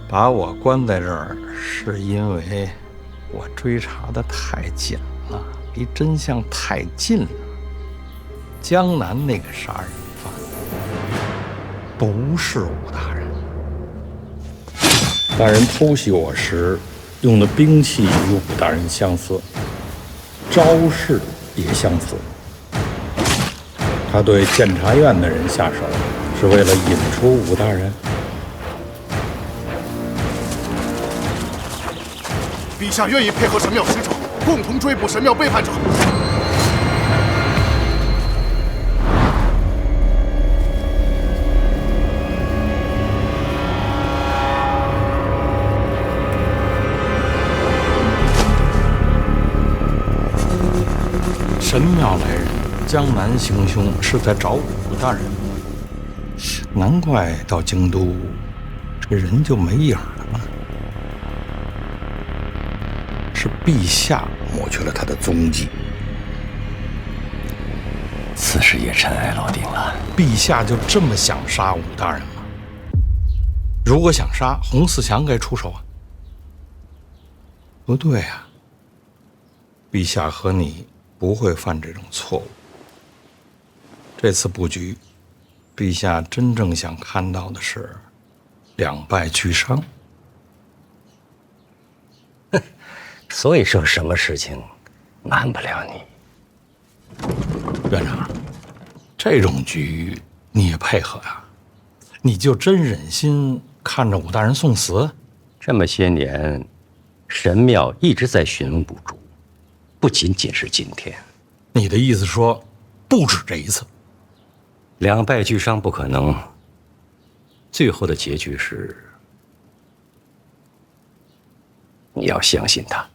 把我关在这儿，是因为我追查的太紧了，离真相太近了。江南那个杀人犯不是武大人，大人偷袭我时用的兵器与武大人相似，招式也相似。他对监察院的人下手，是为了引出武大人。陛下愿意配合神庙使者，共同追捕神庙背叛者。神庙来人，江南行凶是在找武大人，难怪到京都这人就没影了。是陛下抹去了他的踪迹。此事也尘埃落定了。陛下就这么想杀武大人吗？如果想杀，洪四强该出手啊。不对啊，陛下和你不会犯这种错误。这次布局，陛下真正想看到的是两败俱伤。所以说，什么事情难不了你。院长，这种局你也配合呀？你就真忍心看着武大人送死？这么些年，神庙一直在寻龙补竹，不仅仅是今天。你的意思说，不止这一次？两败俱伤不可能，最后的结局是，你要相信他。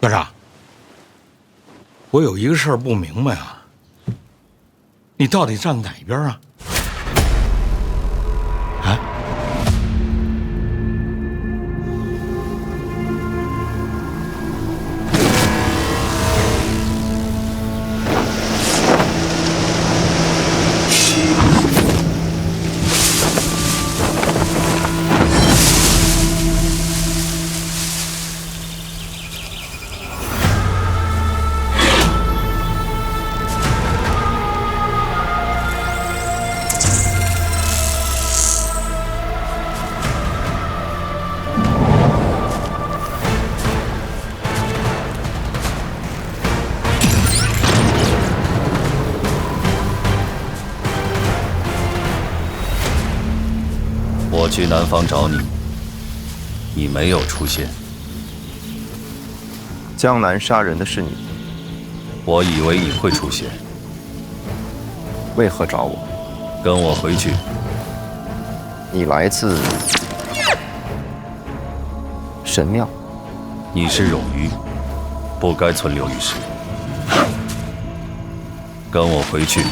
院长，我有一个事儿不明白啊，你到底站哪一边啊？啊？我去南方找你，你没有出现。江南杀人的是你，我以为你会出现。为何找我？跟我回去。你来自神庙。你是冗余，不该存留于世。跟我回去。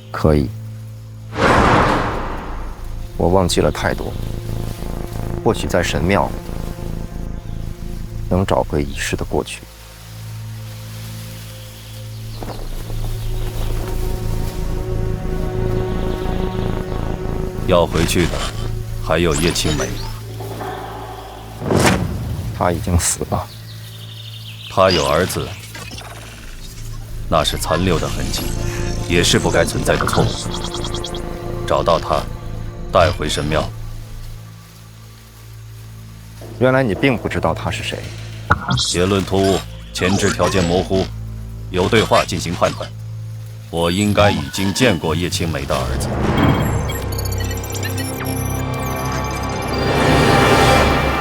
可以，我忘记了太多，或许在神庙能找回遗失的过去。要回去的还有叶青梅，她已经死了。她有儿子，那是残留的痕迹。也是不该存在的错误。找到他，带回神庙。原来你并不知道他是谁。结论突兀，前置条件模糊，有对话进行判断。我应该已经见过叶青梅的儿子。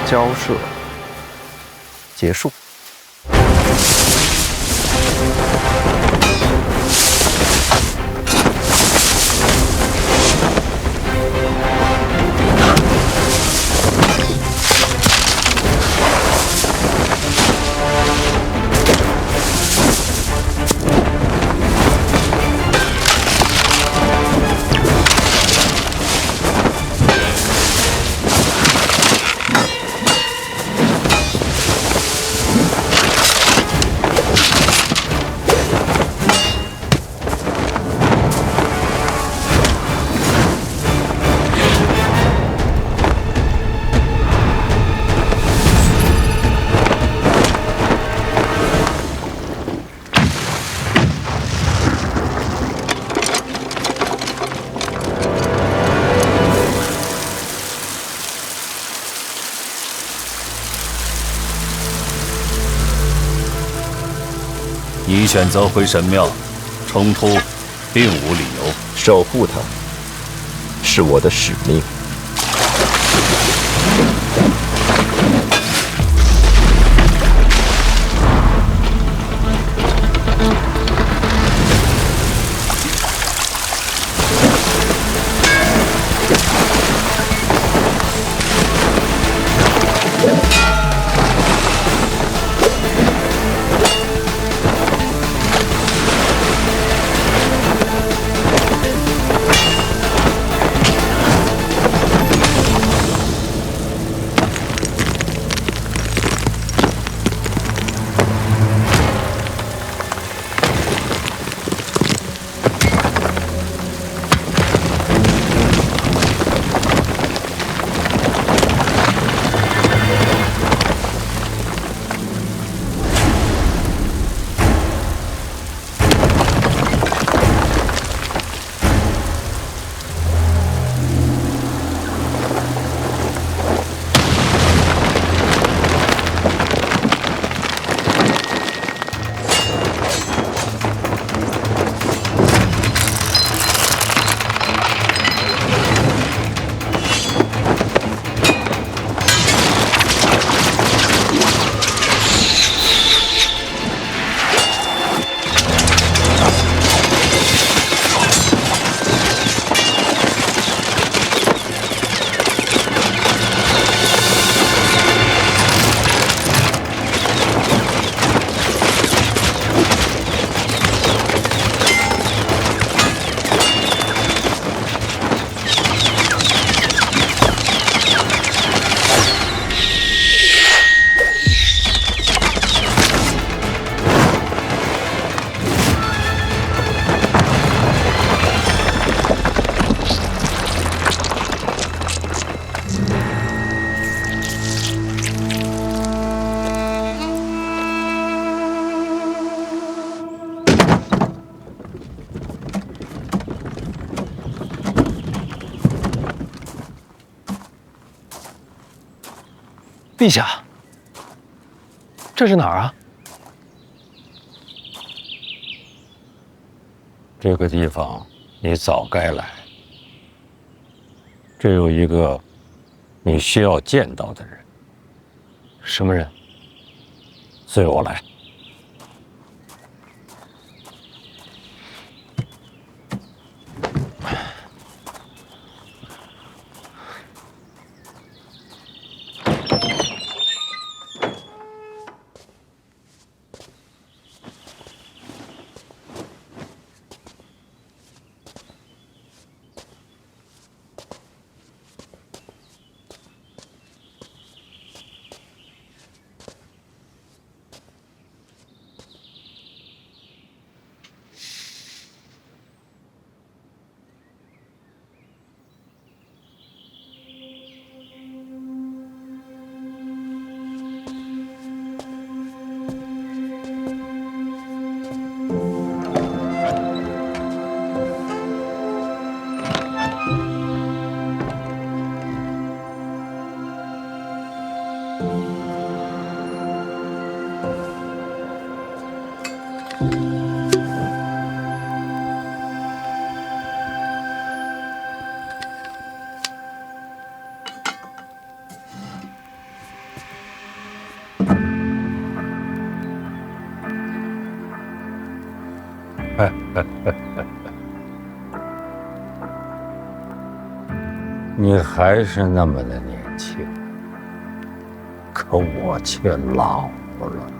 交涉结束。你选择回神庙，冲突并无理由。守护它，是我的使命。陛下，这是哪儿啊？这个地方你早该来。这有一个你需要见到的人。什么人？随我来。你还是那么的年轻，可我却老了。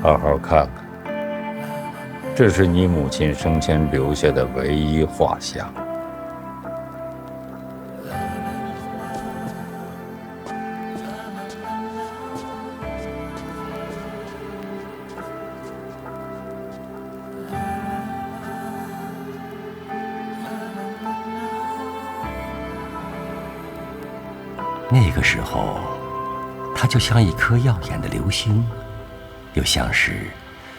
好好看看，这是你母亲生前留下的唯一画像。那个时候，它就像一颗耀眼的流星，又像是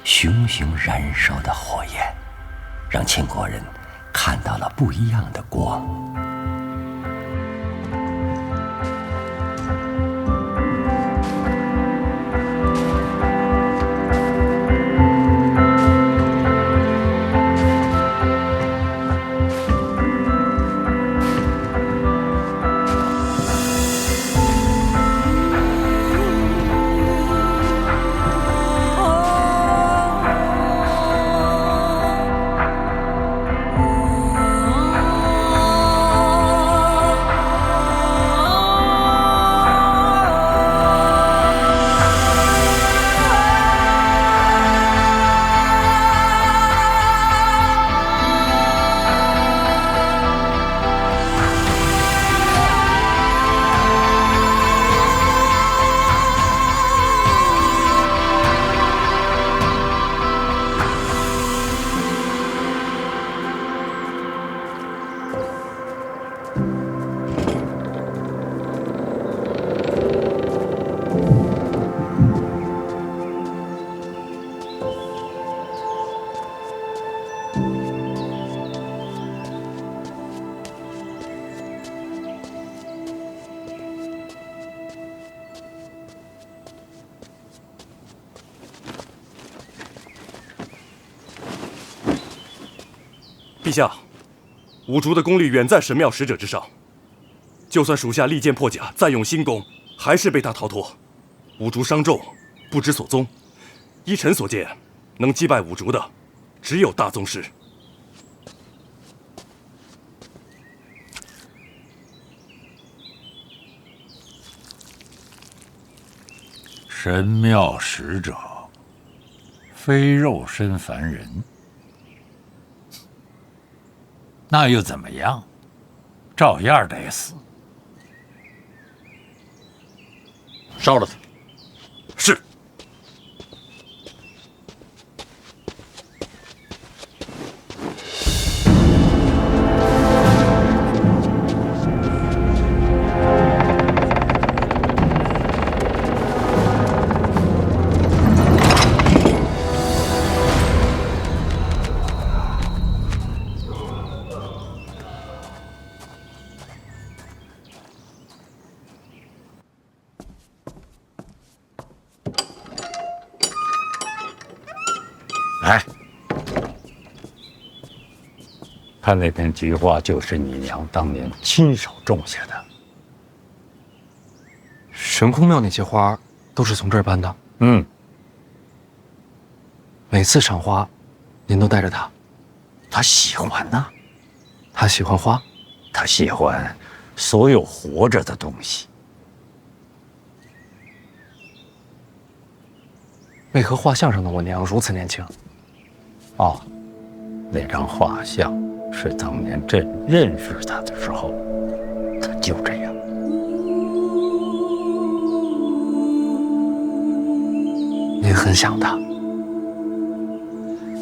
熊熊燃烧的火焰，让秦国人看到了不一样的光。陛下，五竹的功力远在神庙使者之上，就算属下利剑破甲，再用新功，还是被他逃脱。五竹伤重，不知所踪。依臣所见，能击败五竹的，只有大宗师。神庙使者，非肉身凡人。那又怎么样？照样得死。烧了他。是。来，看那片菊花，就是你娘当年亲手种下的。神空庙那些花都是从这儿搬的。嗯，每次赏花，您都带着她。她喜欢呢。她喜欢花，她喜欢所有活着的东西。为何画像上的我娘如此年轻？哦，那张画像是当年朕认识她的时候，她就这样。您很想她，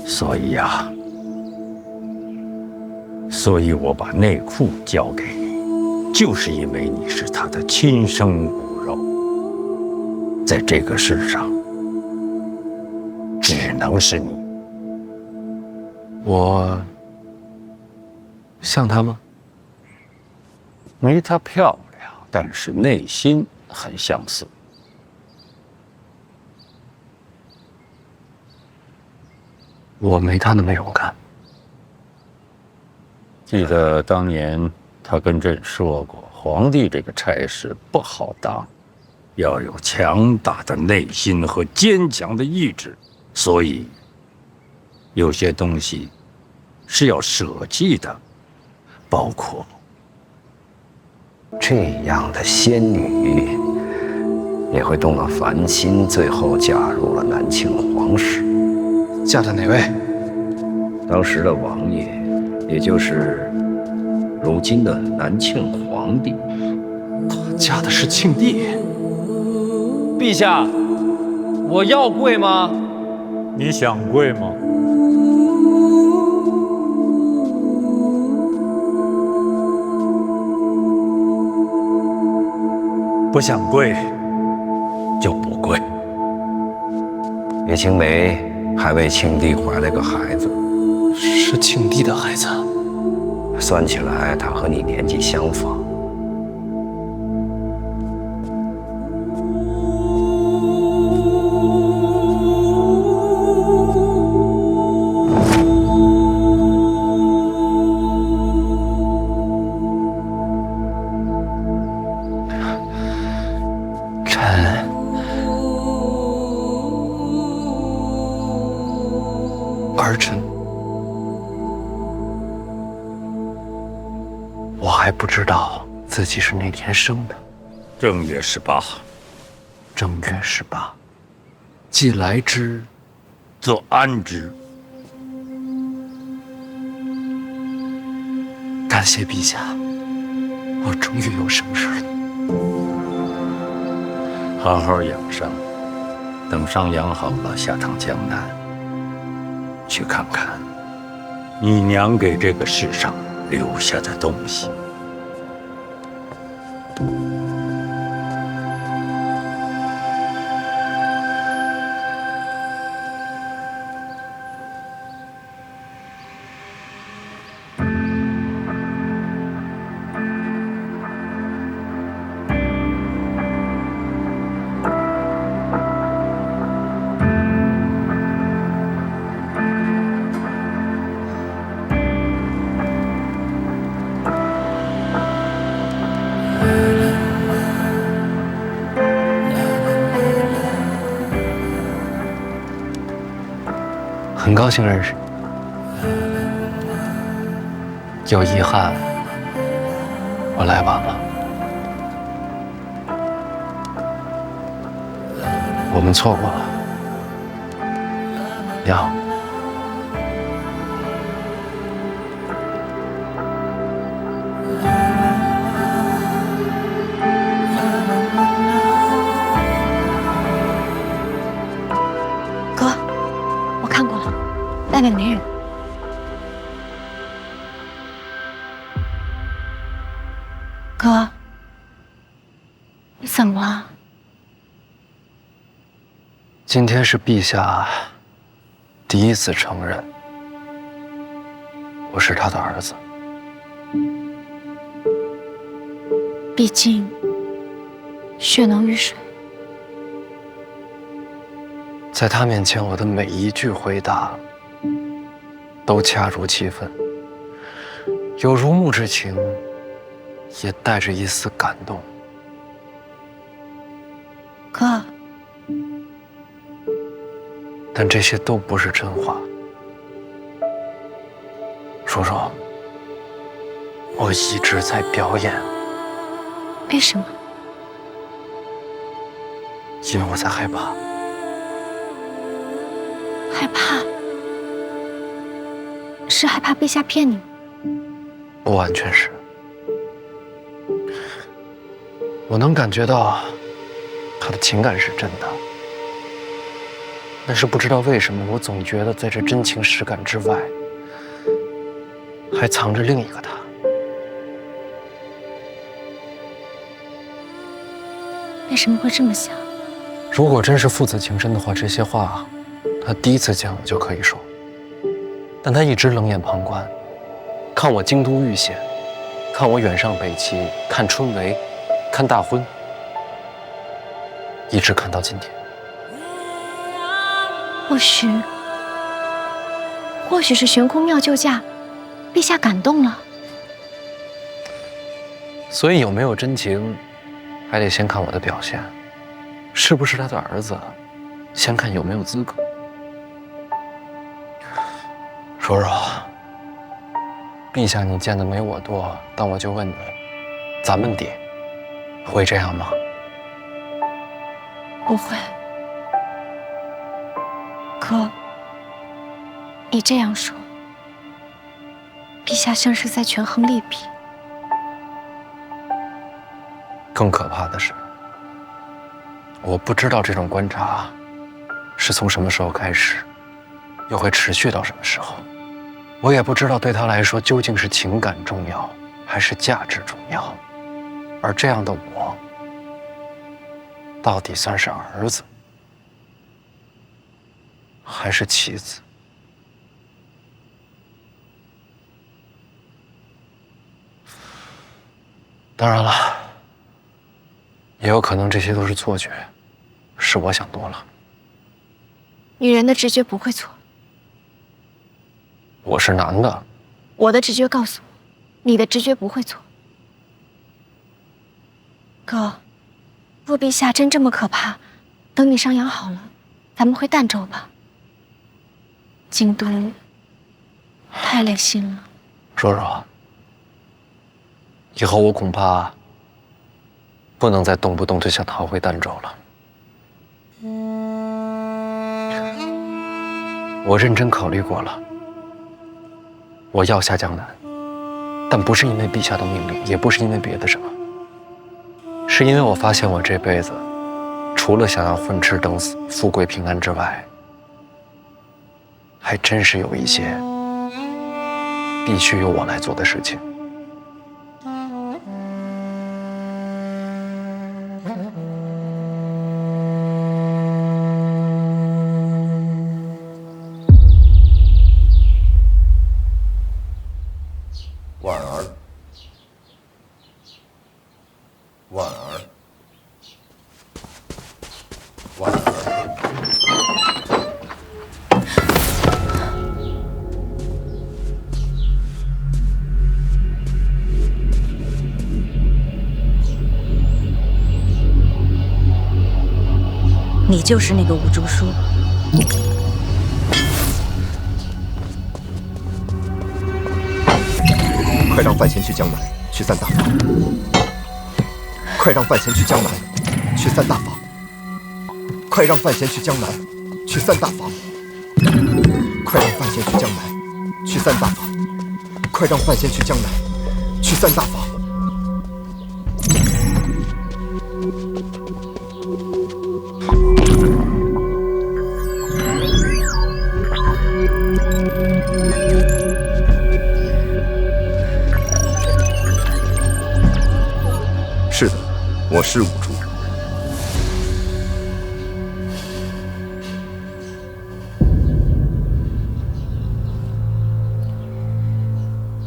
所以呀，所以我把内裤交给你，就是因为你是她的亲生骨肉，在这个世上，只能是你。我像她吗？没她漂亮，但是内心很相似。我没她那么勇敢。记得当年他跟朕说过，皇帝这个差事不好当，要有强大的内心和坚强的意志，所以有些东西是要舍弃的，包括这样的仙女也会动了凡心，最后嫁入了南庆皇室。嫁的哪位？当时的王爷，也就是如今的南庆皇帝。嫁的是庆帝。陛下，我要跪吗？你想跪吗？不想跪就不跪。叶青梅还为庆帝怀了个孩子，是庆帝的孩子。算起来，他和你年纪相仿。儿臣，我还不知道自己是哪天生的。正月18。正月18，既来之，则安之。感谢陛下，我终于有省事了。好好养伤，等伤养好了，下趟江南，去看看你娘给这个世上留下的东西。很高兴认识你，有遗憾，我来晚了。我们错过了，你好。哥，我看过了，外面没人。哥，你怎么了？今天是陛下第一次承认我是他的儿子。毕竟血浓于水。在他面前，我的每一句回答都恰如其分，有如沐之情，也带着一丝感动。哥，但这些都不是真话。叔叔，我一直在表演。为什么？因为我在害怕。害怕？是害怕陛下骗你吗？不完全是。我能感觉到他的情感是真的，但是不知道为什么，我总觉得在这真情实感之外，还藏着另一个他。为什么会这么想？如果真是父子情深的话，这些话他第一次见我就可以说，但他一直冷眼旁观，看我京都遇险，看我远上北齐，看春闱，看大婚，一直看到今天。或许是悬空妙救驾，陛下感动了，所以有没有真情，还得先看我的表现，是不是他的儿子，先看有没有资格。说说，陛下你见的没我多，但我就问你，咱们爹会这样吗？不会。哥，你这样说，陛下像是在权衡利弊。更可怕的是，我不知道这种观察是从什么时候开始，又会持续到什么时候。我也不知道对他来说究竟是情感重要，还是价值重要。而这样的我，到底算是儿子，还是妻子？当然了，也有可能这些都是错觉，是我想多了。女人的直觉不会错。我是男的，我的直觉告诉我，你的直觉不会错。哥，若陛下真这么可怕，等你伤养好了，咱们回儋州吧。京都太累心了。说说，以后我恐怕不能再动不动就想逃回儋州了。我认真考虑过了，我要下江南，但不是因为陛下的命令，也不是因为别的什么，是因为我发现我这辈子除了想要混吃等死、富贵平安之外，还真是有一些必须由我来做的事情。婉儿，婉儿，婉儿。你就是那个吴竹书。快让范闲去江南，去散大法。快让范闲去江南，去散大法。快让范闲去江南，去散大法。快让范闲去江南，去散大法。快让范闲去江南，去散大法。是的，我是五竹。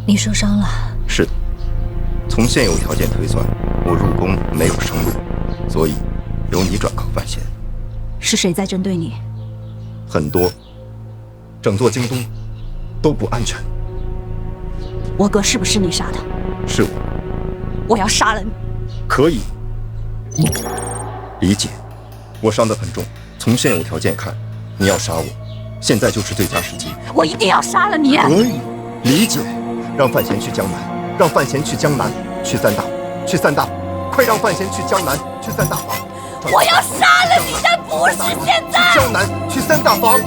你受伤了？是的，从现有条件推算，我入宫没有生路，所以由你转靠范闲。是谁在针对你？很多，整座京都都不安全。我哥是不是你杀的？是我。我要杀了你。可以，理解。我伤得很重，从现有条件看，你要杀我，现在就是最佳时机。我一定要杀了你。可以，理解。让范闲去江南，让范闲去江南，去散大，去散大，快让范闲去江南，去散大法。我要杀了你，但不是现在。去江南，去散大法。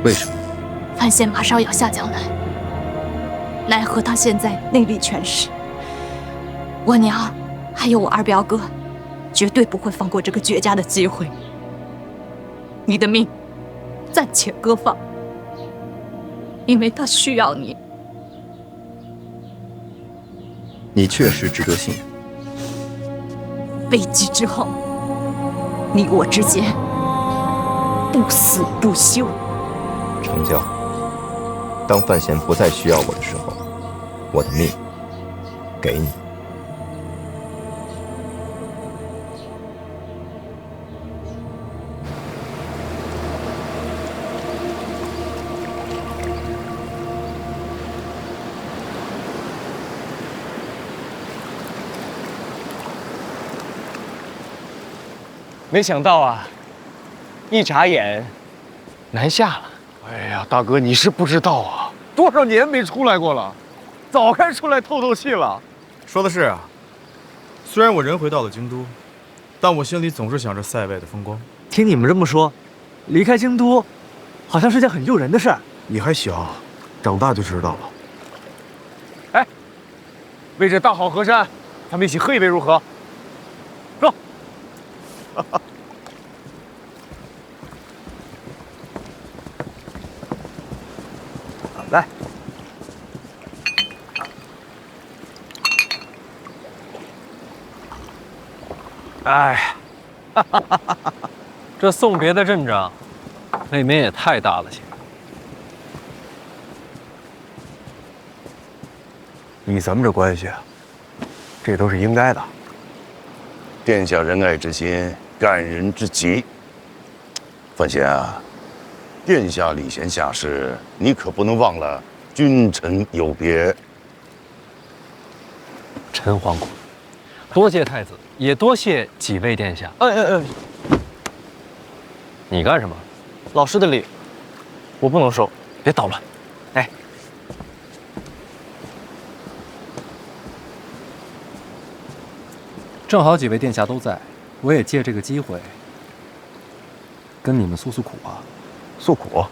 为什么？范闲马上要下江南，奈何他现在内力全失，我娘还有我二表哥，绝对不会放过这个绝佳的机会。你的命暂且搁放，因为他需要你。你确实值得信任。危机之后，你我之间不死不休。成交。当范闲不再需要我的时候，我的命给你。没想到啊，一眨眼，南下了。哎呀，大哥，你是不知道啊，多少年没出来过了，早该出来透透气了。说的是啊，虽然我人回到了京都，但我心里总是想着塞外的风光。听你们这么说，离开京都，好像是件很诱人的事儿。你还小，长大就知道了。哎，为这大好河山，咱们一起喝一杯如何？走。来。哎，这送别的阵仗，未免也太大了些。以咱们这关系，这都是应该的。殿下仁爱之心，感人之极。范闲啊，殿下礼贤下士，你可不能忘了君臣有别。陈皇姑，多谢太子，也多谢几位殿下。你干什么？老师的礼，我不能收。别捣乱。哎，正好几位殿下都在，我也借这个机会跟你们诉诉苦啊。诉苦？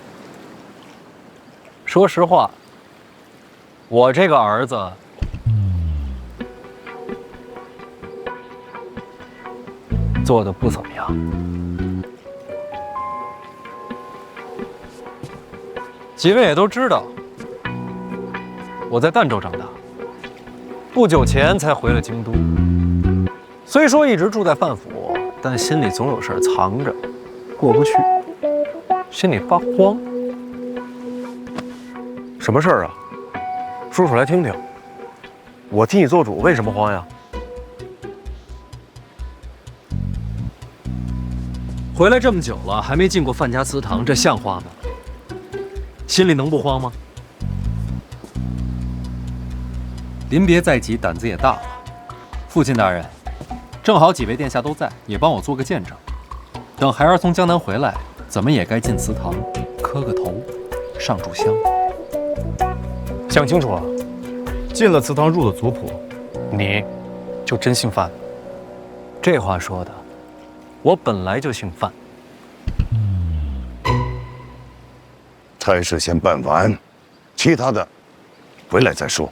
说实话，我这个儿子做的不怎么样。几位也都知道，我在儋州长大，不久前才回了京都。虽说一直住在范府，但心里总有事儿藏着，过不去，心里发慌。什么事儿啊？说出来听听。我替你做主，为什么慌呀？回来这么久了，还没进过范家祠堂，这像话吗？心里能不慌吗？临别在即，胆子也大了。父亲大人，正好几位殿下都在，也帮我做个见证。等孩儿从江南回来，怎么也该进祠堂，磕个头，上炷香。想清楚了，进了祠堂，入了族谱，你就真姓范？这话说的，我本来就姓范。差事先办完，其他的回来再说。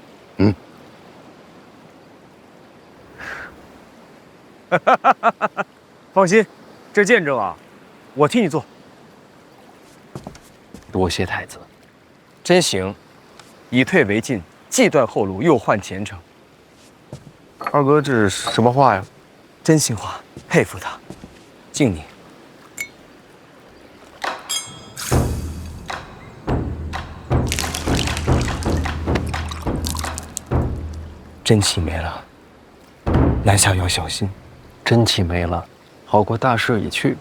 放心，这见证啊，我替你做。多谢太子。真行，以退为进，既断后路，又换前程。二哥，这是什么话呀？真心话，佩服他，敬你。真气没了，南下要小心。真气没了，好过大势已去。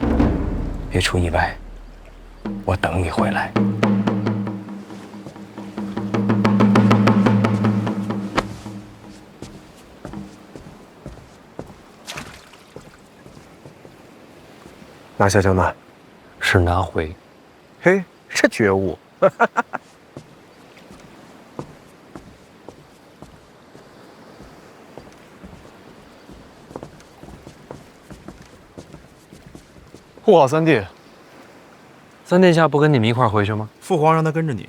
别出意外，我等你回来。拿下江南，是拿回。嘿，这觉悟。护好三弟。三殿下不跟你们一块儿回去吗？父皇让他跟着你。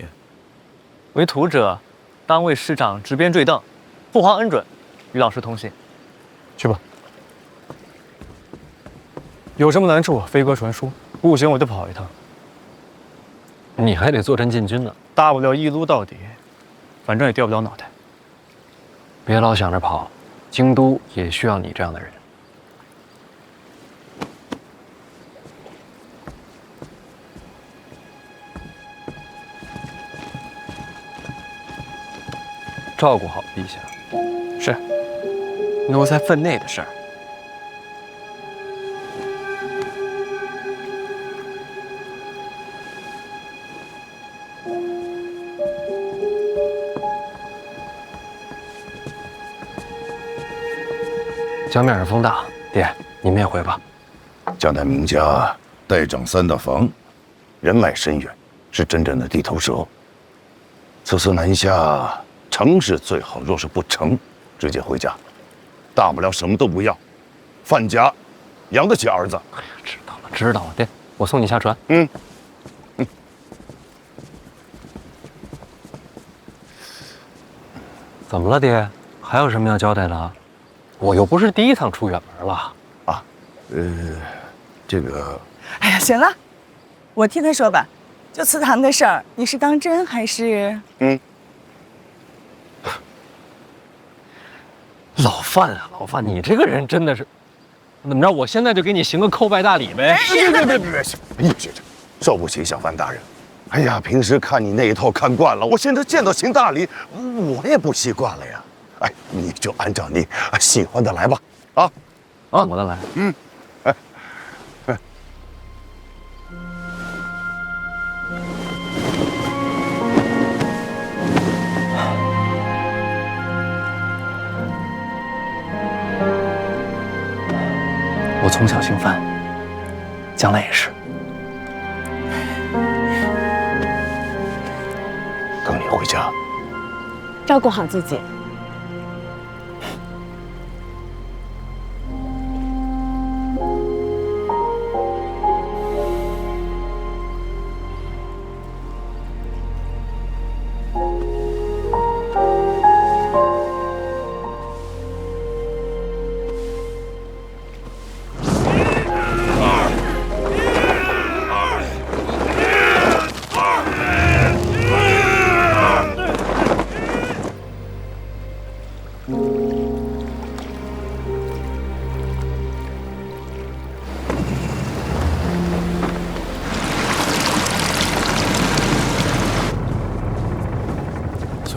为徒者，当为师长执鞭坠镫。父皇恩准，与老师同行。去吧。有什么难处，飞鸽传书。不行，我就跑一趟。你还得坐镇禁军呢。大不了一撸到底，反正也掉不了脑袋。别老想着跑，京都也需要你这样的人。照顾好陛下。是。奴才分内的事儿。江面上风大，爹，你们也回吧。交张大名家代掌三大房，人脉深远，是真正的地头蛇。此次南下，成是最好，若是不成，直接回家，大不了什么都不要。范家养得起儿子。哎呀，知道了，爹，我送你下船。怎么了，爹？还有什么要交代的？我又不是第一趟出远门了。啊，这个……哎呀，行了，我替他说吧。就祠堂的事儿，你是当真还是……老范啊，老范，你这个人真的是……怎么着？我现在就给你行个叩拜大礼呗？别！哎呀，受不起小范大人。哎呀，平时看你那一套看惯了，我现在见到行大礼，我也不习惯了呀。哎，你就按照你喜欢的来吧。啊，我的来。我从小姓范，将来也是。等你回家，照顾好自己。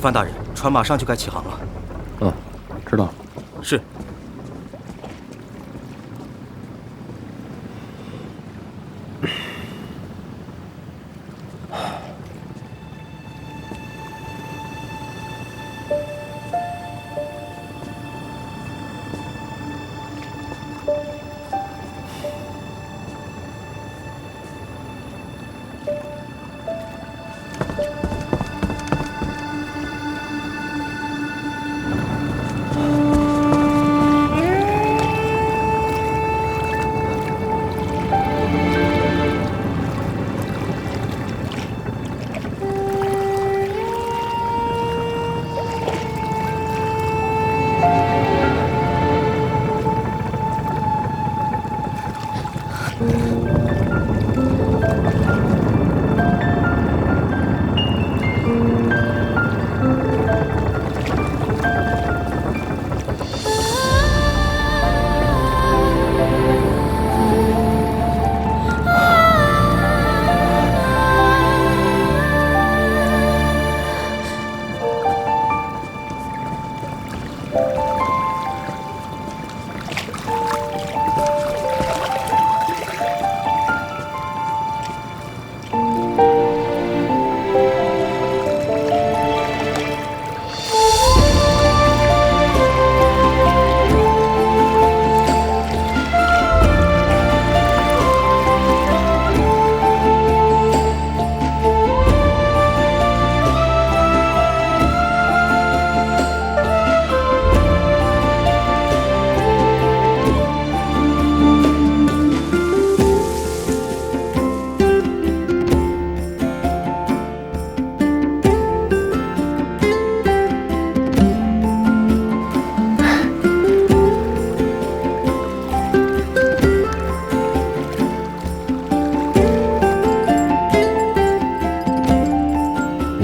范大人，船马上就该起航了。知道。是。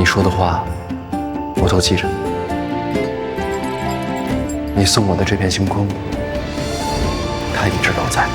说的话，我都记着。你送我的这片星空，它一直都在。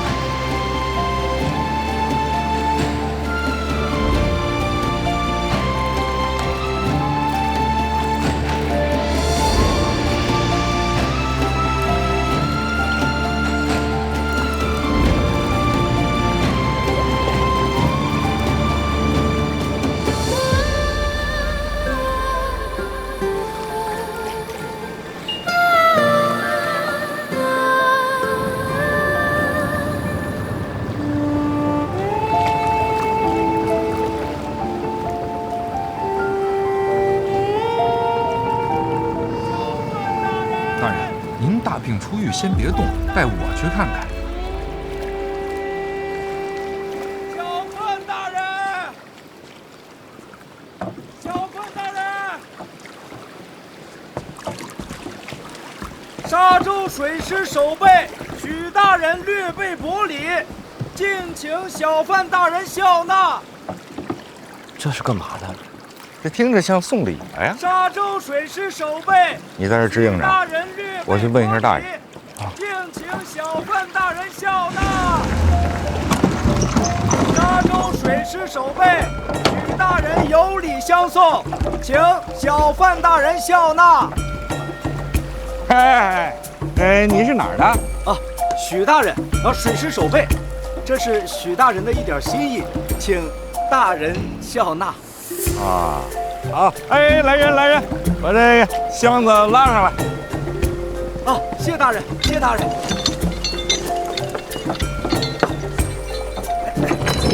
您大病初愈，先别动，带我去看看。小范大人，小范大人，沙洲水师守备许大人略备薄礼，敬请小范大人笑纳。这是干嘛的？这听着像送礼了呀！沙洲水师守备，你在这支应着，我去问一下大人。敬请小范大人笑纳。沙洲水师守备，许大人有礼相送，请小范大人笑纳。你是哪儿的？啊，许大人，水师守备，这是许大人的一点心意，请大人笑纳。啊，好，来人，把这个箱子拉上来。啊，谢大人，谢大人。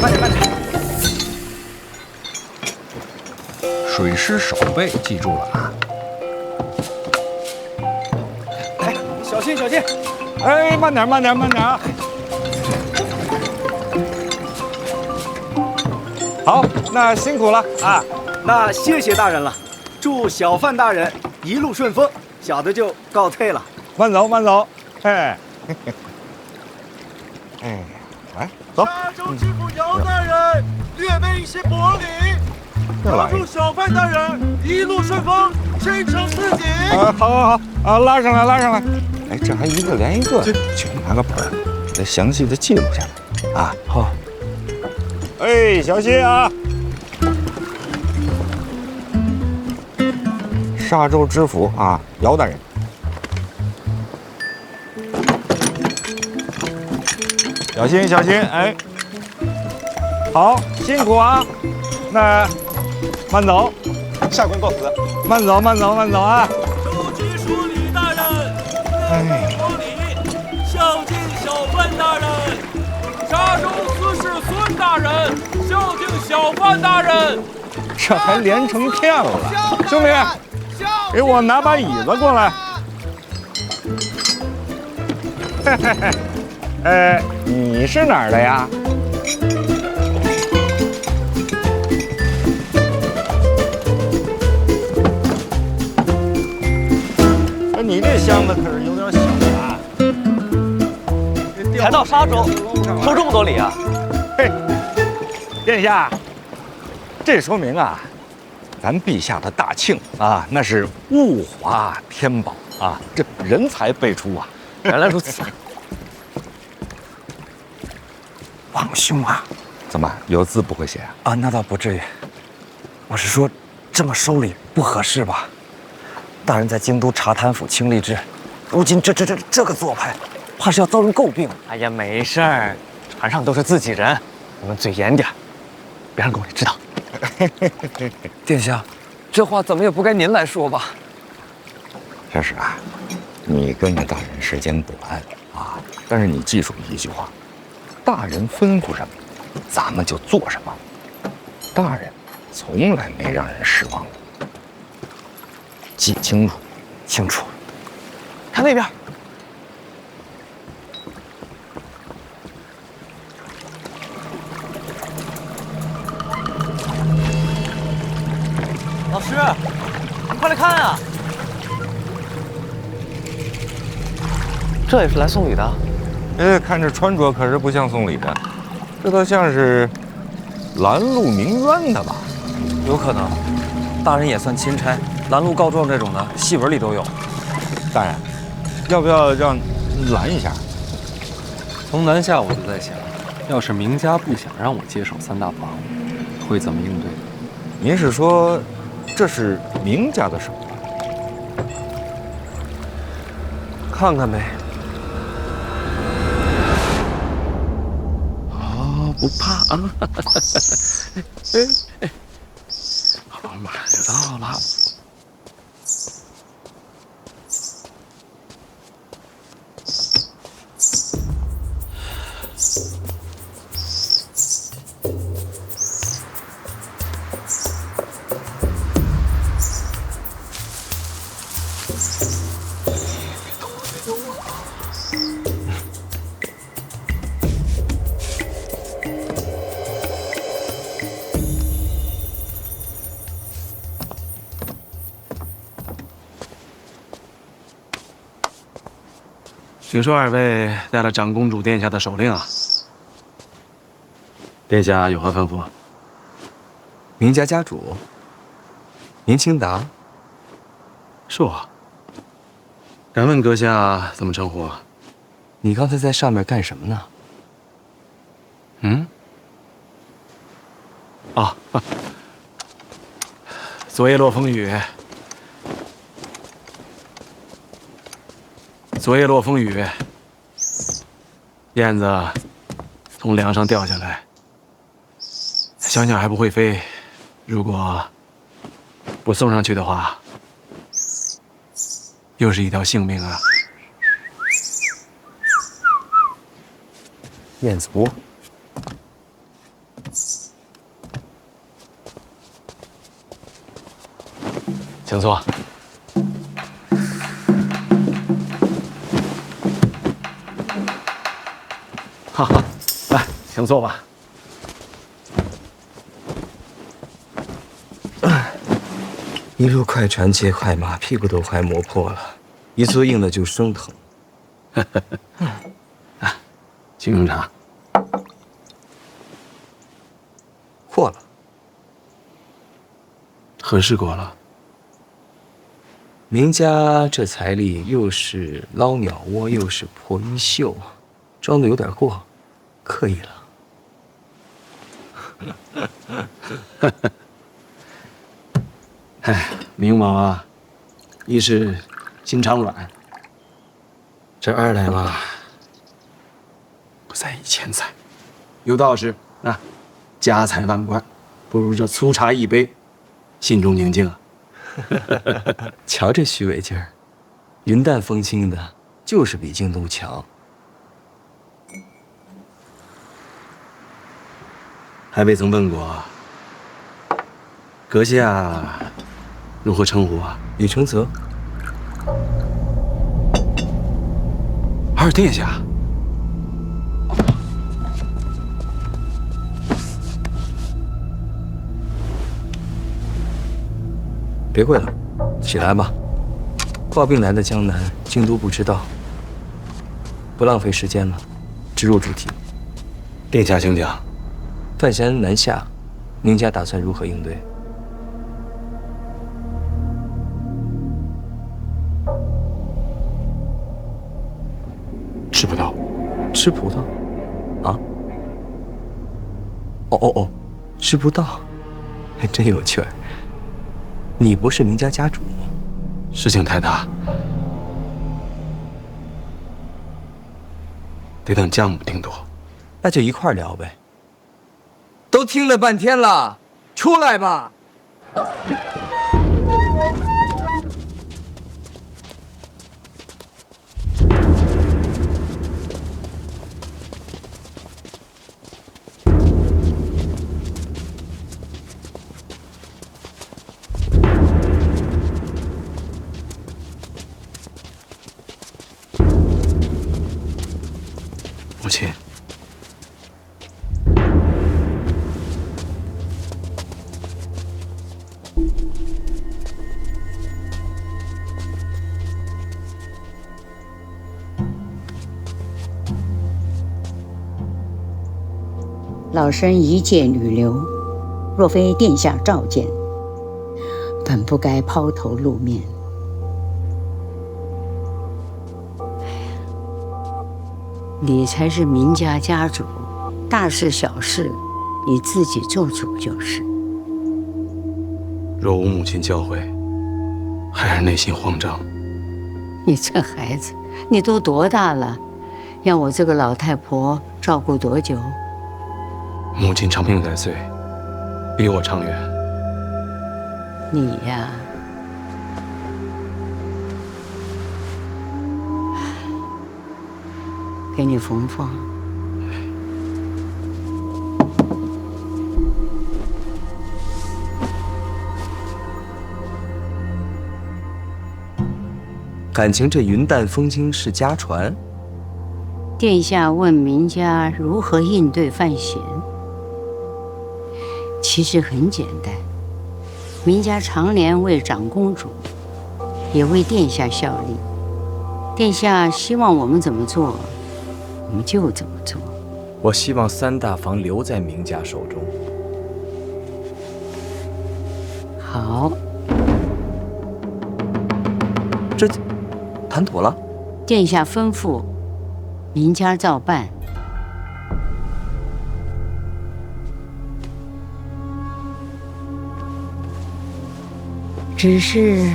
慢点。水师守备，记住了啊。来，小心。慢点啊。好，那辛苦了啊。那谢谢大人了，祝小范大人一路顺风，小的就告退了。慢走，来走。沙洲知府姚大人略备一些薄礼，祝小范大人一路顺风，前程似锦。好，拉上来。这还一个连一个，去拿个本儿，给它详细的记录下来啊。好。小心啊！沙洲知府啊，姚大人。小心！好，辛苦啊！那慢走，下官告辞。慢走啊！州局署李大人，说礼，孝敬小范大人。沙洲司事孙大人，孝敬小范大人。这还连成片了，兄弟，给我拿把椅子过来。你是哪儿的呀？你这箱子可是有点小啊！才到沙洲，收这么多礼啊？嘿，殿下，这说明啊，咱陛下的大庆啊，那是物华天宝啊，这人才辈出啊！原来如此。王兄啊，怎么有字不会写啊？那倒不至于，我是说，这么收礼不合适吧？大人在京都查贪腐清吏治，如今这个做派，怕是要遭人诟病。哎呀，没事儿，船上都是自己人，我们嘴严点，别让宫里知道。殿下，这话怎么也不该您来说吧？这是啊，你跟着大人时间短啊，但是你记住一句话：大人吩咐什么，咱们就做什么。大人从来没让人失望过。记清楚，清楚。看那边，老师，你快来看啊！这也是来送礼的？看这穿着可是不像送礼的，这倒像是拦路鸣冤的吧？有可能，大人也算钦差。拦路告状这种的，戏文里都有。大人，要不要让拦一下？从南下我就在想，要是明家不想让我接手三大房，会怎么应对？您是说，这是明家的手？看看呗。不怕啊！好，马上就到了。听说二位带了长公主殿下的手令啊？殿下有何吩咐？明家家主明清达，是我。敢问阁下怎么称呼？你刚才在上面干什么呢？啊，昨夜落风雨，燕子从梁上掉下来，小鸟还不会飞，如果不送上去的话，又是一条性命啊！燕子窝。请坐。哈哈，来，请坐吧。一路快船接快马，屁股都快磨破了，一坐硬了就生疼。请用茶。过了。何事过了？明家这财力又是捞鸟窝，又是破衣袖，装的有点过，刻意了。哎，明王啊，一是心肠软，这二来嘛，不在意钱财。有道是啊，家财万贯，不如这粗茶一杯，心中宁静啊。瞧这虚伪劲儿，云淡风轻的，就是比京都强。还未曾问过，阁下如何称呼啊？李承泽。二殿下。别跪了，起来吧。抱病来的江南，京都不知道。不浪费时间了，直入主题。殿下请讲。范闲南下，宁家打算如何应对？吃葡萄。吃葡萄？啊？哦，吃不到，还真有趣儿。你不是明家家主吗？事情太大，得等将母定夺。那就一块儿聊呗。都听了半天了，出来吧。母亲，老身一介女流，若非殿下召见，本不该抛头露面。你才是明家家主，大事小事你自己做主就是。若无母亲教诲，孩儿内心慌张。你这孩子，你都多大了，让我这个老太婆照顾多久？母亲长命百岁，比我长远。你呀，给你缝缝。感情这云淡风轻是家传。殿下问明家如何应对范闲，其实很简单。明家常年为长公主，也为殿下效力。殿下希望我们怎么做，我们就怎么做。我希望三大房留在明家手中。好，这谈妥了。殿下吩咐，明家照办。只是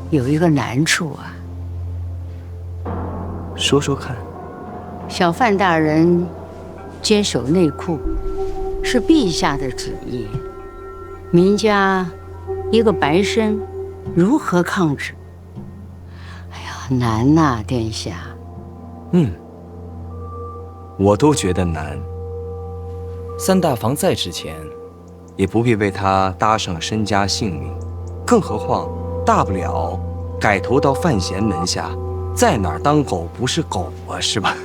有一个难处啊。说说看。小范大人坚守内库，是陛下的旨意。明家一个白身，如何抗旨？哎呀，难呐，殿下。我都觉得难。三大房再值钱，也不必为他搭上身家性命，更何况大不了改投到范闲门下，在哪儿当狗不是狗啊，是吧？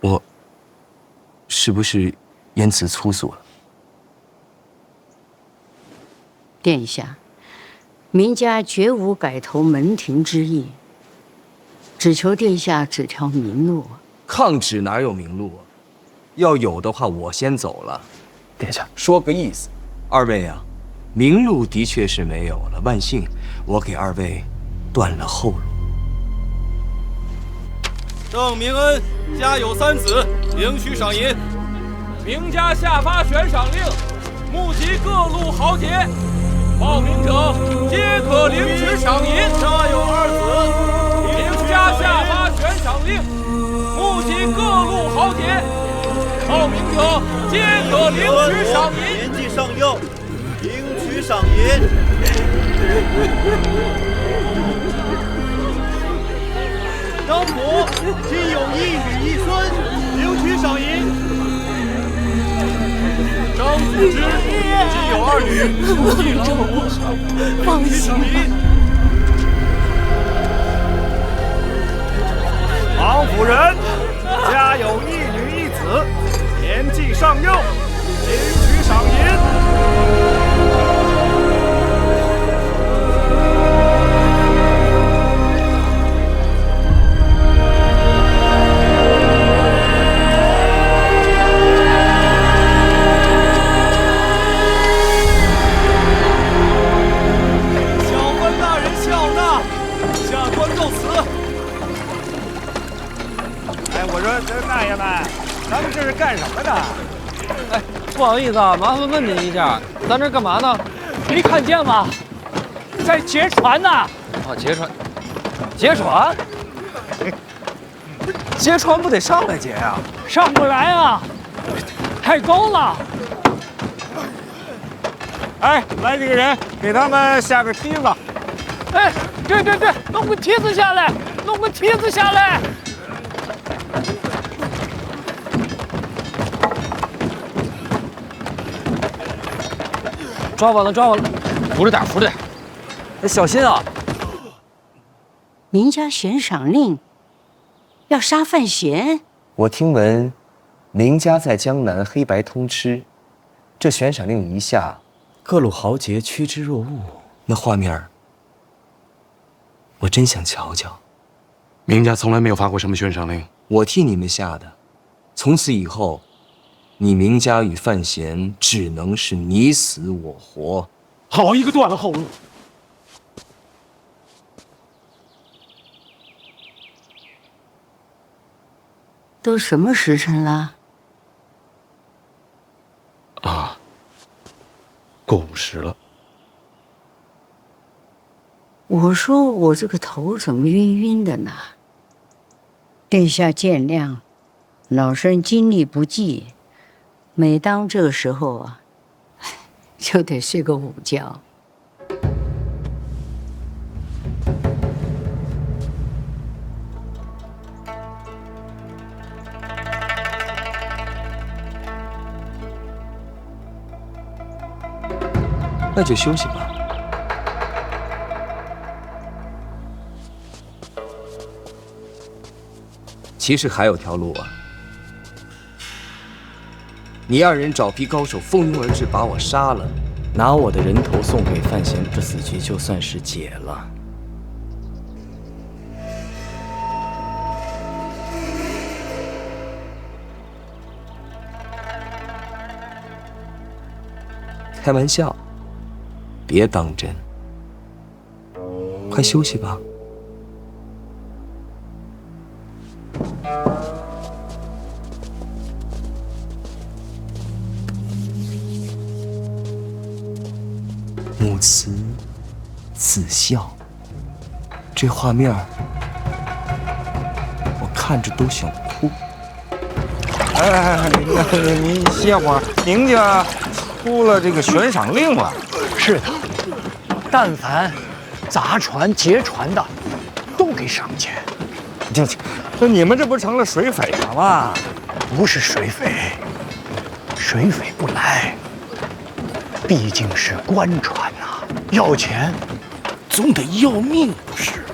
我是不是言辞粗俗了？殿下，明家绝无改投门庭之意，只求殿下指条明路。抗旨哪有明路啊？要有的话，我先走了。殿下，说个意思。二位啊，明路的确是没有了，万幸我给二位断了后路。郑明恩家有3子，领取赏银。明家下发悬赏令，募集各路豪杰，报名者皆可领取赏银。家有2子，明家下发悬赏令，募集各路豪杰，报名者皆可领取赏银。年纪尚幼，领取赏银。张府今有1女1孙，领取赏银。张祖之今有2女1老5，领取赏银。王夫人家有1女1子，年纪尚幼，领取赏银。大爷们，咱们这是干什么呢？哎，不好意思啊，麻烦问您一下，咱这干嘛呢？没看见吗？在劫船呢。哦，劫船，劫船，劫船不得上来劫呀？上不来啊，太高了。哎，来几个人，给他们下个梯子。哎，对，弄个梯子下来，弄个梯子下来。抓稳了，扶着点，扶着点，小心啊！明家悬赏令要杀范闲。我听闻，明家在江南黑白通吃，这悬赏令一下，各路豪杰趋之若鹜，那画面，我真想瞧瞧。明家从来没有发过什么悬赏令，我替你们下的。从此以后，你明家与范闲只能是你死我活。好一个断了后路！都什么时辰了？啊，过午时了。我说我这个头怎么晕晕的呢？殿下见谅，老身精力不济，每当这个时候啊，就得睡个午觉。那就休息吧。其实还有条路啊。你二人找批高手蜂拥而至，把我杀了，拿我的人头送给范闲，这死局就算是解了。开玩笑，别当真。快休息吧。母慈子孝，这画面我看着都想哭。您歇会儿，宁家出了这个悬赏令了。是的，但凡砸船劫船的，都给赏钱。这你们这不成了水匪了吗？不是水匪，水匪不来，毕竟是官船呐，要钱总得要命，不是？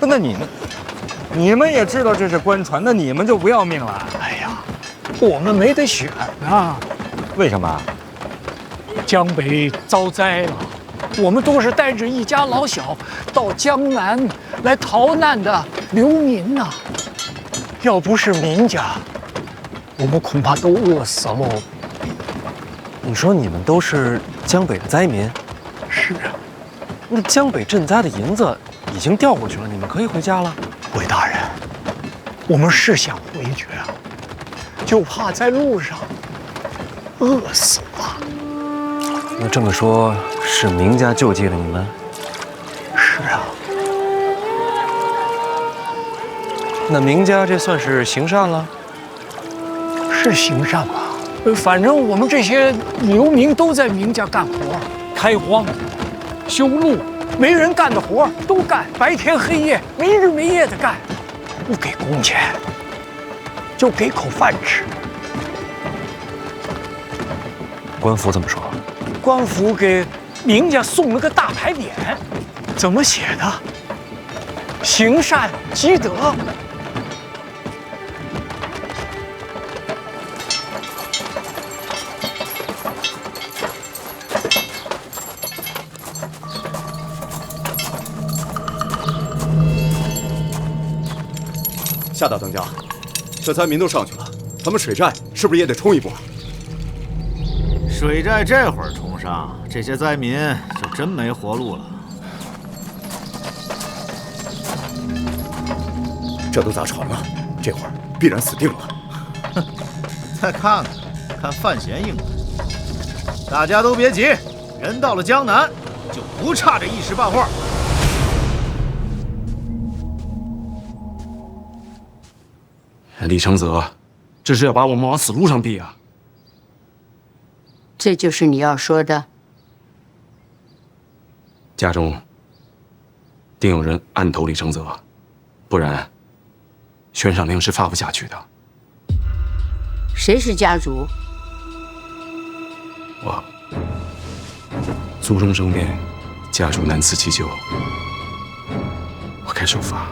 那你们也知道这是官船，那你们就不要命了？哎呀，我们没得选啊。为什么？江北遭灾了，我们都是带着一家老小到江南来逃难的流民呐。要不是民家，我们恐怕都饿死了。你说你们都是江北的灾民？是啊。那江北赈灾的银子已经调过去了，你们可以回家了。韦大人，我们是想回去啊，就怕在路上饿死了。那这么说，是明家救济了你们？是啊。那明家这算是行善了？是行善吧？反正我们这些流民都在明家干活，开荒、修路，没人干的活都干，白天黑夜，没日没夜的干，不给工钱，就给口饭吃。官府怎么说？官府给明家送了个大牌匾，怎么写的？行善积德。夏大当家，这灾民都上去了，咱们水寨是不是也得冲一波？水寨这会儿冲上，这些灾民就真没活路了。这都砸船了，这会儿必然死定了。哼，再看看范闲应对。大家都别急，人到了江南，就不差这一时半会儿。李承泽，这是要把我们往死路上逼啊！这就是你要说的？家中定有人暗投李承泽，不然悬赏令是发不下去的。谁是家主？我族中生变，家主难辞其咎，我该受罚。